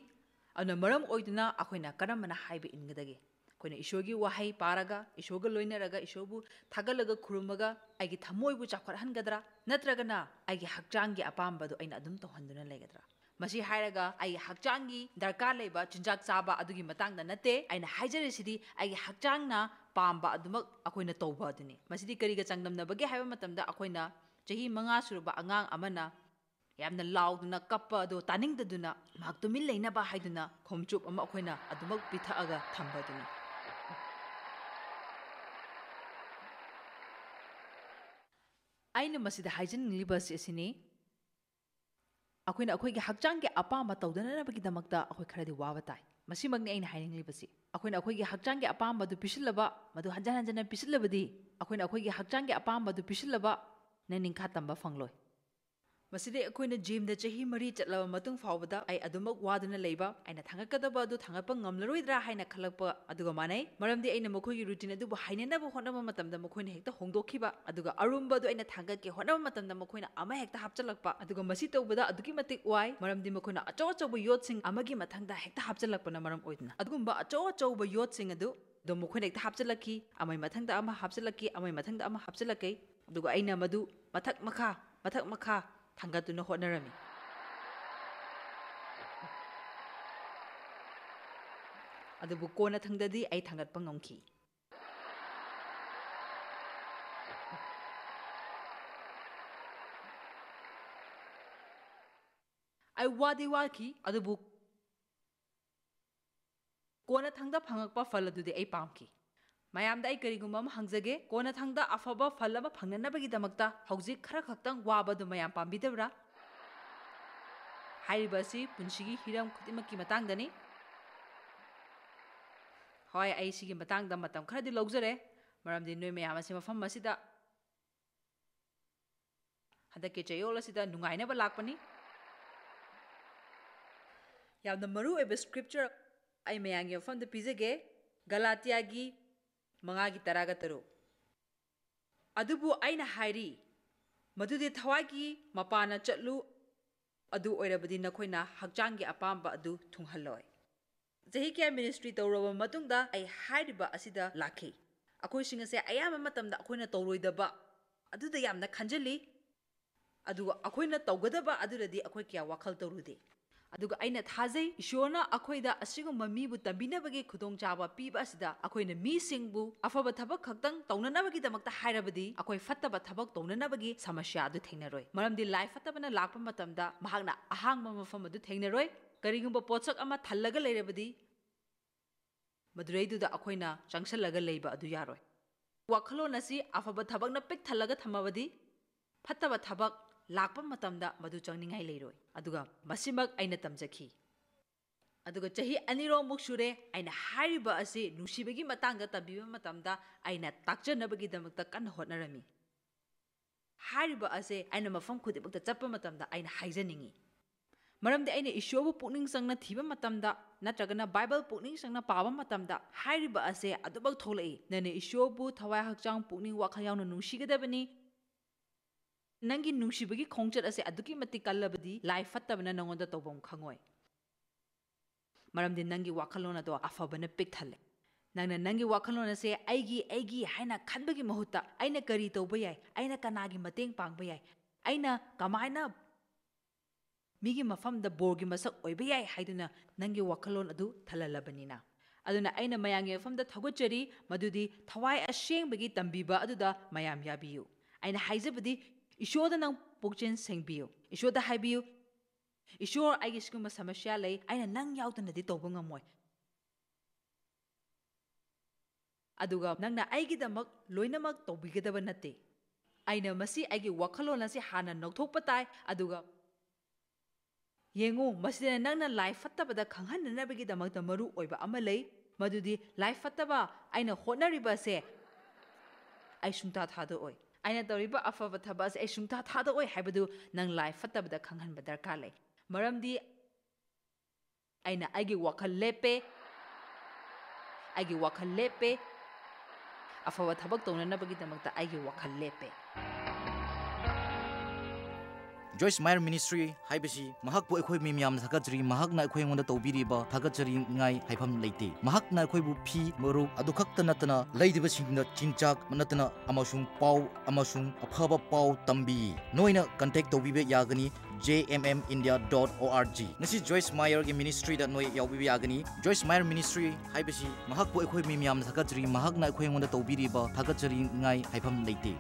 ꯑꯗꯨꯅ ꯃꯔꯝ ꯑꯣꯏꯗꯨꯅ ꯑꯩꯈꯣꯏꯅ ꯀꯔꯝꯕꯅ ꯍꯥꯏꯕ ꯏꯟꯒꯗꯒꯦ ꯑꯩꯈꯣꯏꯅ ꯏꯁꯣꯔꯒꯤ ꯋꯥꯍꯩ ꯄꯥꯔꯒ ꯏꯁꯣꯔꯒ ꯂꯣꯏꯅꯔꯒ ꯏꯁꯣꯔꯕꯨ ꯊꯥꯒꯠꯂꯒ ꯈꯨꯔꯨꯝꯃꯒ ꯑꯩꯒꯤ ꯊꯃꯣꯏꯕꯨ ꯆꯥꯎꯈꯠꯍꯟꯒꯗ꯭ꯔꯥ ꯅꯠꯇ꯭ꯔꯒꯅ ꯑꯩꯒꯤ ꯍꯛꯆꯥꯡꯒꯤ ꯑꯄꯥꯝꯕꯗꯣ ꯑꯩꯅ ꯑꯗꯨꯝ ꯇꯧꯍꯟꯗꯨꯅ ꯂꯩꯒꯗ꯭ꯔꯥ ꯃꯁꯤ ꯍꯥꯏꯔꯒ ꯑꯩꯒꯤ ꯍꯛꯆꯥꯡꯒꯤ ꯗꯔꯀꯥꯔ ꯂꯩꯕ ꯆꯤꯟꯖꯥꯛ ꯆꯥꯕ ꯑꯗꯨꯒꯤ ꯃꯇꯥꯡꯗ ꯅꯠꯇꯦ ꯑꯩꯅ ꯍꯥꯏꯖꯔꯤꯁꯤꯗꯤ ꯑꯩꯒꯤ ꯍꯛꯆꯥꯡꯅ ꯄꯥꯝꯕ ꯑꯗꯨꯃꯛ ꯑꯩꯈꯣꯏꯅ ꯇꯧꯕ ꯑꯗꯨꯅꯤ ꯃꯁꯤꯗꯤ ꯀꯔꯤꯒ ꯆꯥꯡꯗꯝꯅꯕꯒꯦ ꯍꯥꯏꯕ ꯃꯇꯝꯗ ꯑꯩꯈꯣꯏꯅ ꯆꯍꯤ 5 ꯁꯨꯔꯕ ꯑꯉꯥꯡ ꯑꯃꯅ ꯌꯥꯝꯅ ꯂꯥꯎꯗꯨꯅ ꯀꯞꯄ ꯑꯗꯣ ꯇꯥꯅꯤꯡꯗꯗꯨꯅ ꯃꯍꯥꯛ ꯇꯨꯃꯤꯟ ꯂꯩꯅꯕ ꯍꯥꯏꯗꯨꯅ ꯈꯣꯝꯆꯨꯞ ꯑꯃ ꯑꯩꯈꯣꯏꯅ ꯑꯗꯨꯃꯛ ꯄꯤꯊꯛꯑꯒ ꯊꯝꯕ ꯑꯗꯨꯅꯤ ꯑꯩꯅ ꯃꯁꯤꯗ ꯍꯥꯏꯖꯅꯤꯡꯂꯤꯕ ꯑꯁꯤꯅꯤ ꯑꯩꯈꯣꯏꯅ ꯑꯩꯈꯣꯏꯒꯤ ꯍꯛꯆꯥꯡꯒꯤ ꯑꯄꯥꯝꯕ ꯇꯧꯗꯅꯕꯒꯤꯗꯃꯛꯇ ꯑꯩꯈꯣꯏ ꯈꯔꯗꯤ ꯋꯥꯕ ꯇꯥꯏ ꯃꯁꯤꯃꯛꯅꯤ ꯑꯩꯅ ꯍꯥꯏꯅꯤꯡꯂꯤꯕꯁꯤ ꯑꯩꯈꯣꯏꯅ ꯑꯩꯈꯣꯏꯒꯤ ꯍꯛꯆꯥꯡꯒꯤ ꯑꯄꯥꯝꯕꯗꯨ ꯄꯤꯁꯤꯜꯂꯕ ꯃꯗꯨ ꯍꯟꯖꯤꯟ ꯍꯟꯖꯤꯟꯅ ꯄꯤꯁꯤꯜꯂꯕꯗꯤ ꯑꯩꯈꯣꯏꯅ ꯑꯩꯈꯣꯏꯒꯤ ꯍꯛꯆꯥꯡꯒꯤ ꯑꯄꯥꯝꯕꯗꯨ ꯄꯤꯁꯤꯜꯂꯕ ꯅꯪ ꯅꯤꯡꯈꯥ ꯇꯝꯕ ꯐꯪꯂꯣꯏ ꯃꯁꯤꯗꯤ ꯑꯩꯈꯣꯏꯅ ꯖꯤꯝꯗ ꯆꯍꯤ 4 ꯆꯠꯂꯕ ꯃꯇꯨꯡ ꯐꯥꯎꯕꯗ ꯑꯩ ꯑꯗꯨꯃꯛ ꯋꯥꯗꯨꯅ ꯂꯩꯕ ꯑꯩꯅ ꯊꯥꯡꯒꯠꯀꯗꯕ ꯑꯗꯨ ꯊꯥꯡꯒꯠꯄ ꯉꯝꯂꯔꯣꯏꯗ꯭ꯔꯥ ꯍꯥꯏꯅ ꯈꯜꯂꯛꯄ ꯑꯗꯨꯒ ꯃꯥꯟꯅꯩ ꯃꯔꯝꯗꯤ ꯑꯩꯅ ꯃꯈꯣꯏꯒꯤ ꯔꯨꯇꯤꯟ ꯑꯗꯨꯕꯨ ꯍꯩꯅꯅꯕ ꯍꯣꯠꯅꯕ ꯃꯇꯝꯗ ꯃꯈꯣꯏꯅ ꯍꯦꯛꯇ ꯍꯣꯡꯗꯣꯛꯈꯤꯕ ꯑꯗꯨꯒ ꯑꯔꯨꯝꯕꯗꯨ ꯑꯩꯅ ꯊꯥꯡꯒꯠꯀꯦ ꯍꯣꯠꯅꯕ ꯃꯇꯝꯗ ꯃꯈꯣꯏꯅ ꯑꯃ ꯍꯦꯛꯇ ꯍꯥꯞꯆꯤꯜꯂꯛꯄ ꯑꯗꯨꯒ ꯃꯁꯤ ꯇꯧꯕꯗ ꯑꯗꯨꯛꯀꯤ ꯃꯇꯤꯛ ꯋꯥꯏ ꯃꯔꯝꯗꯤ ꯃꯈꯣꯏꯅ ꯑꯆꯧ ꯑꯆꯧꯕ ꯌꯣꯠꯁꯤꯡ ꯑꯃꯒꯤ ꯃꯊꯪꯗ ꯍꯦꯛꯇ ꯍꯥꯞꯆꯤꯜꯂꯛꯄꯅ ꯃꯔꯝ ꯑꯣꯏꯗꯨꯅ ꯑꯗꯨꯒꯨꯝꯕ ꯑꯆꯧ ꯑꯆꯧꯕ ꯌꯣꯠꯁꯤꯡ ꯑꯗꯨ ꯃꯈꯣꯏꯅ ꯍꯦꯛꯇ ꯍꯥꯞꯆꯤꯜꯂꯛꯈꯤ ꯑꯃꯒꯤ ꯃꯊꯪꯗ ꯑꯃ ꯍꯥꯞꯆꯤꯜꯂꯛꯈꯤ ꯑꯃꯒꯤ ꯃꯊꯪꯗ ꯑꯃ ꯍꯥꯞꯆꯤꯜꯂꯛꯈꯤ ꯑꯗꯨꯒ ꯑꯩꯅ ꯃꯗꯨ ꯃꯊꯛ ꯃꯈꯥ ꯊꯥꯡꯒꯠꯇꯨꯅ ꯍꯣꯠꯅꯔꯝꯃꯤ ꯑꯗꯨꯕꯨ ꯀꯣꯟꯅꯊꯪꯗꯗꯤ ꯑꯩ ꯊꯥꯡꯒꯠꯄ ꯉꯝꯈꯤ ꯑꯩ ꯋꯥꯗꯤ ꯋꯥꯈꯤ ꯑꯗꯨꯕꯨ ꯀꯣꯟꯅꯊꯪꯗ ꯐꯪꯉꯛꯄ ꯐꯜ ꯑꯗꯨꯗꯤ ꯑꯩ ꯄꯥꯝꯈꯤ ꯃꯌꯥꯝꯗ ꯑꯩ ꯀꯔꯤꯒꯨꯝꯕ ꯑꯃ ꯍꯪꯖꯒꯦ ꯀꯣꯟꯅꯊꯪꯗ ꯑꯐꯕ ꯐꯜ ꯑꯃ ꯐꯪꯅꯅꯕꯒꯤꯗꯃꯛꯇ ꯍꯧꯖꯤꯛ ꯈꯔ ꯈꯛꯇꯪ ꯋꯥꯕꯗꯨ ꯃꯌꯥꯝ ꯄꯥꯝꯕꯤꯗꯕ꯭ꯔꯥ ꯍꯥꯏꯔꯤꯕ ꯑꯁꯤ ꯄꯨꯟꯁꯤꯒꯤ ꯍꯤꯔꯝ ꯈꯨꯗꯤꯡꯃꯛꯀꯤ ꯃꯇꯥꯡꯗꯅꯤ ꯍꯣꯏ ꯑꯩ ꯁꯤꯒꯤ ꯃꯇꯥꯡꯗ ꯃꯇꯝ ꯈꯔꯗꯤ ꯂꯧꯖꯔꯦ ꯃꯔꯝꯗꯤ ꯅꯣꯏ ꯃꯌꯥꯝ ꯑꯁꯤ ꯃꯐꯝ ꯑꯁꯤꯗ ꯍꯟꯗꯛꯀꯤ ꯆꯌꯣꯜ ꯑꯁꯤꯗ ꯅꯨꯡꯉꯥꯏꯅꯕ ꯂꯥꯛꯄꯅꯤ ꯌꯥꯝꯅ ꯃꯔꯨꯑꯣꯏꯕ ꯁ꯭ꯀ꯭ꯔꯤꯞꯆꯔ ꯑꯩ ꯃꯌꯥꯝꯒꯤ ꯃꯐꯝꯗ ꯄꯤꯖꯒꯦ ꯒꯂꯥꯇꯤꯌꯥꯒꯤ 5:13 ꯑꯗꯨꯕꯨ ꯑꯩꯅ ꯍꯥꯏꯔꯤ ꯃꯗꯨꯗꯤ ꯊꯋꯥꯏꯒꯤ ꯃꯄꯥꯟꯅ ꯆꯠꯂꯨ ꯑꯗꯨ ꯑꯣꯏꯔꯕꯗꯤ ꯅꯈꯣꯏꯅ ꯍꯛꯆꯥꯡꯒꯤ ꯑꯄꯥꯝꯕ ꯑꯗꯨ ꯊꯨꯡꯍꯜꯂꯣꯏ ꯆꯍꯤ ꯀꯌꯥ ꯃꯤꯅꯤꯁꯇ꯭ꯔꯤ ꯇꯧꯔꯕ ꯃꯇꯨꯡꯗ ꯑꯩ ꯍꯥꯏꯔꯤꯕ ꯑꯁꯤꯗ ꯂꯥꯛꯈꯤ ꯑꯩꯈꯣꯏꯁꯤꯡ ꯑꯁꯦ ꯑꯌꯥꯝꯕ ꯃꯇꯝꯗ ꯑꯩꯈꯣꯏꯅ ꯇꯧꯔꯣꯏꯗꯕ ꯑꯗꯨꯗ ꯌꯥꯝꯅ ꯈꯟꯖꯤꯜꯂꯤ ꯑꯗꯨꯒ ꯑꯩꯈꯣꯏꯅ ꯇꯧꯒꯗꯕ ꯑꯗꯨꯗꯗꯤ ꯑꯩꯈꯣꯏ ꯀꯌꯥ ꯋꯥꯈꯜ ꯇꯧꯔꯨꯗꯦ ꯑꯗꯨꯒ ꯑꯩꯅ ꯊꯥꯖꯩ ꯏꯁꯣꯔꯅ ꯑꯩꯈꯣꯏꯗ ꯑꯁꯤꯒꯨꯝꯕ ꯃꯤꯕꯨ ꯇꯝꯕꯤꯅꯕꯒꯤ ꯈꯨꯗꯣꯡꯆꯥꯕ ꯄꯤꯕ ꯑꯁꯤꯗ ꯑꯩꯈꯣꯏꯅ ꯃꯤꯁꯤꯡꯕꯨ ꯑꯐꯕ ꯊꯕꯛ ꯈꯛꯇꯪ ꯇꯧꯅꯅꯕꯒꯤꯗꯃꯛꯇ ꯍꯥꯏꯔꯕꯗꯤ ꯑꯩꯈꯣꯏ ꯐꯠꯇꯕ ꯊꯕꯛ ꯇꯧꯅꯅꯕꯒꯤ ꯁꯃꯁ꯭ꯌꯥ ꯑꯗꯨ ꯊꯦꯡꯅꯔꯣꯏ ꯃꯔꯝꯗꯤ ꯂꯥꯏ ꯐꯠꯇꯕꯅ ꯂꯥꯛꯄ ꯃꯇꯝꯗ ꯃꯍꯥꯛꯅ ꯑꯍꯥꯡꯕ ꯃꯐꯝ ꯑꯗꯨ ꯊꯦꯡꯅꯔꯣꯏ ꯀꯔꯤꯒꯨꯝꯕ ꯄꯣꯠꯁꯛ ꯑꯃ ꯊꯜꯂꯒ ꯂꯩꯔꯕꯗꯤ ꯃꯗꯨꯔꯩꯗꯨꯗ ꯑꯩꯈꯣꯏꯅ ꯆꯪꯁꯜꯂꯒ ꯂꯩꯕ ꯑꯗꯨ ꯌꯥꯔꯣꯏ ꯋꯥꯈꯜꯂꯣꯟ ꯑꯁꯤ ꯑꯐꯕ ꯊꯕꯛꯅ ꯄꯤꯛ ꯊꯜꯂꯒ ꯊꯝꯃꯕꯗꯤ ꯐꯠꯇꯕ ꯊꯕꯛ ꯂꯥꯛꯄ ꯃꯇꯝꯗ ꯃꯗꯨ ꯆꯪꯅꯤꯡꯉꯥꯏ ꯂꯩꯔꯣꯏ ꯑꯗꯨꯒ ꯃꯁꯤꯃꯛ ꯑꯩꯅ ꯇꯝꯖꯈꯤ ꯑꯗꯨꯒ ꯆꯍꯤ 2 ꯁꯨꯔꯦ ꯑꯩꯅ ꯍꯥꯏꯔꯤꯕ ꯑꯁꯤ ꯅꯨꯡꯁꯤꯕꯒꯤ ꯃꯇꯥꯡꯗ ꯇꯝꯕꯤꯕ ꯃꯇꯝꯗ ꯑꯩꯅ ꯇꯥꯛꯆꯅꯕꯒꯤꯗꯃꯛꯇ ꯀꯟꯅ ꯍꯣꯠꯅꯔꯝꯃꯤ ꯍꯥꯏꯔꯤꯕ ꯑꯁꯤ ꯑꯩꯅ ꯃꯐꯝ ꯈꯨꯗꯤꯡꯃꯛꯇ ꯆꯠꯄ ꯃꯇꯝꯗ ꯑꯩꯅ ꯍꯥꯏꯖꯅꯤꯡꯉꯤ ꯃꯔꯝꯗꯤ ꯑꯩꯅ ꯏꯁꯣꯔꯕꯨ ꯄꯨꯛꯅꯤꯡ ꯆꯪꯅ ꯊꯤꯕ ꯃꯇꯝꯗ ꯅꯠꯇ꯭ꯔꯒꯅ ꯕꯥꯏꯕꯜ ꯄꯨꯛꯅꯤꯡ ꯆꯪꯅ ꯄꯥꯕ ꯃꯇꯝꯗ ꯍꯥꯏꯔꯤꯕ ꯑꯁꯤ ꯑꯗꯨꯃꯛ ꯊꯣꯛꯂꯛꯏ ꯅꯪꯅ ꯏꯁꯣꯔꯕꯨ ꯊꯋꯥꯏ ꯍꯛꯆꯥꯡ ꯄꯨꯛꯅꯤꯡ ꯋꯥꯈꯜ ꯌꯥꯎꯅ ꯅꯨꯡꯁꯤꯒꯗꯕꯅꯤ ꯅꯪꯒꯤ ꯅꯨꯡꯁꯤꯕꯒꯤ ꯈꯣꯡꯆꯠ ꯑꯁꯤ ꯑꯗꯨꯛꯀꯤ ꯃꯇꯤꯛ ꯀꯜꯂꯕꯗꯤ ꯂꯥꯏ ꯐꯠꯇꯕꯅ ꯅꯪꯉꯣꯟꯗ ꯇꯧꯐꯝ ꯈꯪꯉꯣꯏ ꯃꯔꯝꯗꯤ ꯅꯪꯒꯤ ꯋꯥꯈꯜꯂꯣꯟ ꯑꯗꯣ ꯑꯐꯕꯅ ꯄꯤꯛ ꯊꯜꯂꯦ ꯅꯪꯅ ꯅꯪꯒꯤ ꯋꯥꯈꯜꯂꯣꯟ ꯑꯁꯤ ꯑꯩꯒꯤ ꯍꯥꯏꯅ ꯈꯟꯕꯒꯤ ꯃꯍꯨꯠꯇ ꯑꯩꯅ ꯀꯔꯤ ꯇꯧꯕ ꯌꯥꯏ ꯑꯩꯅ ꯀꯅꯥꯒꯤ ꯃꯇꯦꯡ ꯄꯥꯡꯕ ꯌꯥꯏ ꯑꯩꯅ ꯀꯃꯥꯏꯅ ꯃꯤꯒꯤ ꯃꯐꯝꯗ ꯕꯣꯔꯒꯤ ꯃꯁꯛ ꯑꯣꯏꯕ ꯌꯥꯏ ꯍꯥꯏꯗꯨꯅ ꯅꯪꯒꯤ ꯋꯥꯈꯜꯂꯣꯟ ꯑꯗꯨ ꯊꯜꯍꯜꯂꯕꯅꯤꯅ ꯑꯗꯨꯅ ꯑꯩꯅ ꯃꯌꯥꯝꯒꯤ ꯃꯐꯝꯗ ꯊꯧꯒꯠꯆꯔꯤ ꯃꯗꯨꯗꯤ ꯊꯋꯥꯏ ꯑꯁꯦꯡꯕꯒꯤ ꯇꯝꯕꯤꯕ ꯑꯗꯨꯗ ꯃꯌꯥꯝ ꯌꯥꯕꯤꯌꯨ ꯑꯩꯅ ꯍꯥꯏꯖꯕꯗꯤ ꯏꯁꯣꯔꯗ ꯅꯪ ꯄꯨꯛꯆꯦꯟ ꯁꯦꯡꯕꯤꯌꯨ ꯏꯁꯣꯔꯗ ꯍꯥꯏꯕꯤꯌꯨ ꯏꯁꯣꯔ ꯑꯩꯒꯤ ꯁꯤꯒꯨꯝꯕ ꯁꯃꯁ꯭ꯌꯥ ꯂꯩ ꯑꯩꯅ ꯅꯪ ꯌꯥꯎꯗꯅꯗꯤ ꯇꯧꯕ ꯉꯝꯃꯣꯏ ꯑꯗꯨꯒ ꯅꯪꯅ ꯑꯩꯒꯤꯗꯃꯛ ꯂꯣꯏꯅꯃꯛ ꯇꯧꯕꯤꯒꯗꯕ ꯅꯠꯇꯦ ꯑꯩꯅ ꯃꯁꯤ ꯑꯩꯒꯤ ꯋꯥꯈꯜꯂꯣꯟ ꯑꯁꯤ ꯍꯥꯟꯅ ꯅꯧꯊꯣꯛꯄ ꯇꯥꯏ ꯑꯗꯨꯒ ꯌꯦꯡꯉꯨ ꯃꯁꯤꯗ ꯅꯪꯅ ꯂꯥꯏ ꯐꯠꯇꯕꯗ ꯈꯪꯍꯟꯅꯅꯕꯒꯤꯗꯃꯛꯇ ꯃꯔꯨ ꯑꯣꯏꯕ ꯑꯃ ꯂꯩ ꯃꯗꯨꯗꯤ ꯂꯥꯏ ꯐꯠꯇꯕ ꯑꯩꯅ ꯍꯣꯠꯅꯔꯤꯕ ꯑꯁꯦ ꯑꯩ ꯁꯨꯡꯊꯥ ꯊꯥꯗꯣꯛꯑꯣꯏ ꯑꯩꯅ ꯇꯧꯔꯤꯕ ꯑꯐꯕ ꯊꯕꯛ ꯑꯁꯤ ꯑꯩ ꯁꯨꯡꯊꯥ ꯊꯥꯗꯣꯛꯑꯣꯏ ꯍꯥꯏꯕꯗꯨ ꯅꯪ ꯂꯥꯏ ꯐꯠꯇꯕꯗ ꯈꯪꯍꯟꯕ ꯗꯔꯀꯥꯔ ꯂꯩ ꯃꯔꯝꯗꯤ ꯑꯩꯅ ꯑꯩꯒꯤ ꯋꯥꯈꯜ ꯂꯦꯞꯄꯦ ꯑꯐꯕ ꯊꯕꯛ ꯇꯧꯅꯅꯕꯒꯤꯗꯃꯛꯇ ꯑꯩꯒꯤ ꯋꯥꯈꯜ ꯂꯦꯞꯄꯦ Joyce Meyer Ministry haibasi mahakpu ekhoi mi miyam thakajri mahakna ekhoi ngonda tawbiriba thakajri ngai haifam leite mahakna ekhoi bu phi maru adu khakta natana leidiba singna chinchak natana amasung pau amasung aphaba pau tambi noina contact tawbibe yagani jmmindia.org ngasi Joyce Meyer gi ministry da noi yawbibe yagani Joyce Meyer Ministry haibasi mahakpu ekhoi mi miyam thakajri mahakna ekhoi ngonda tawbiriba thakajri ngai haifam leite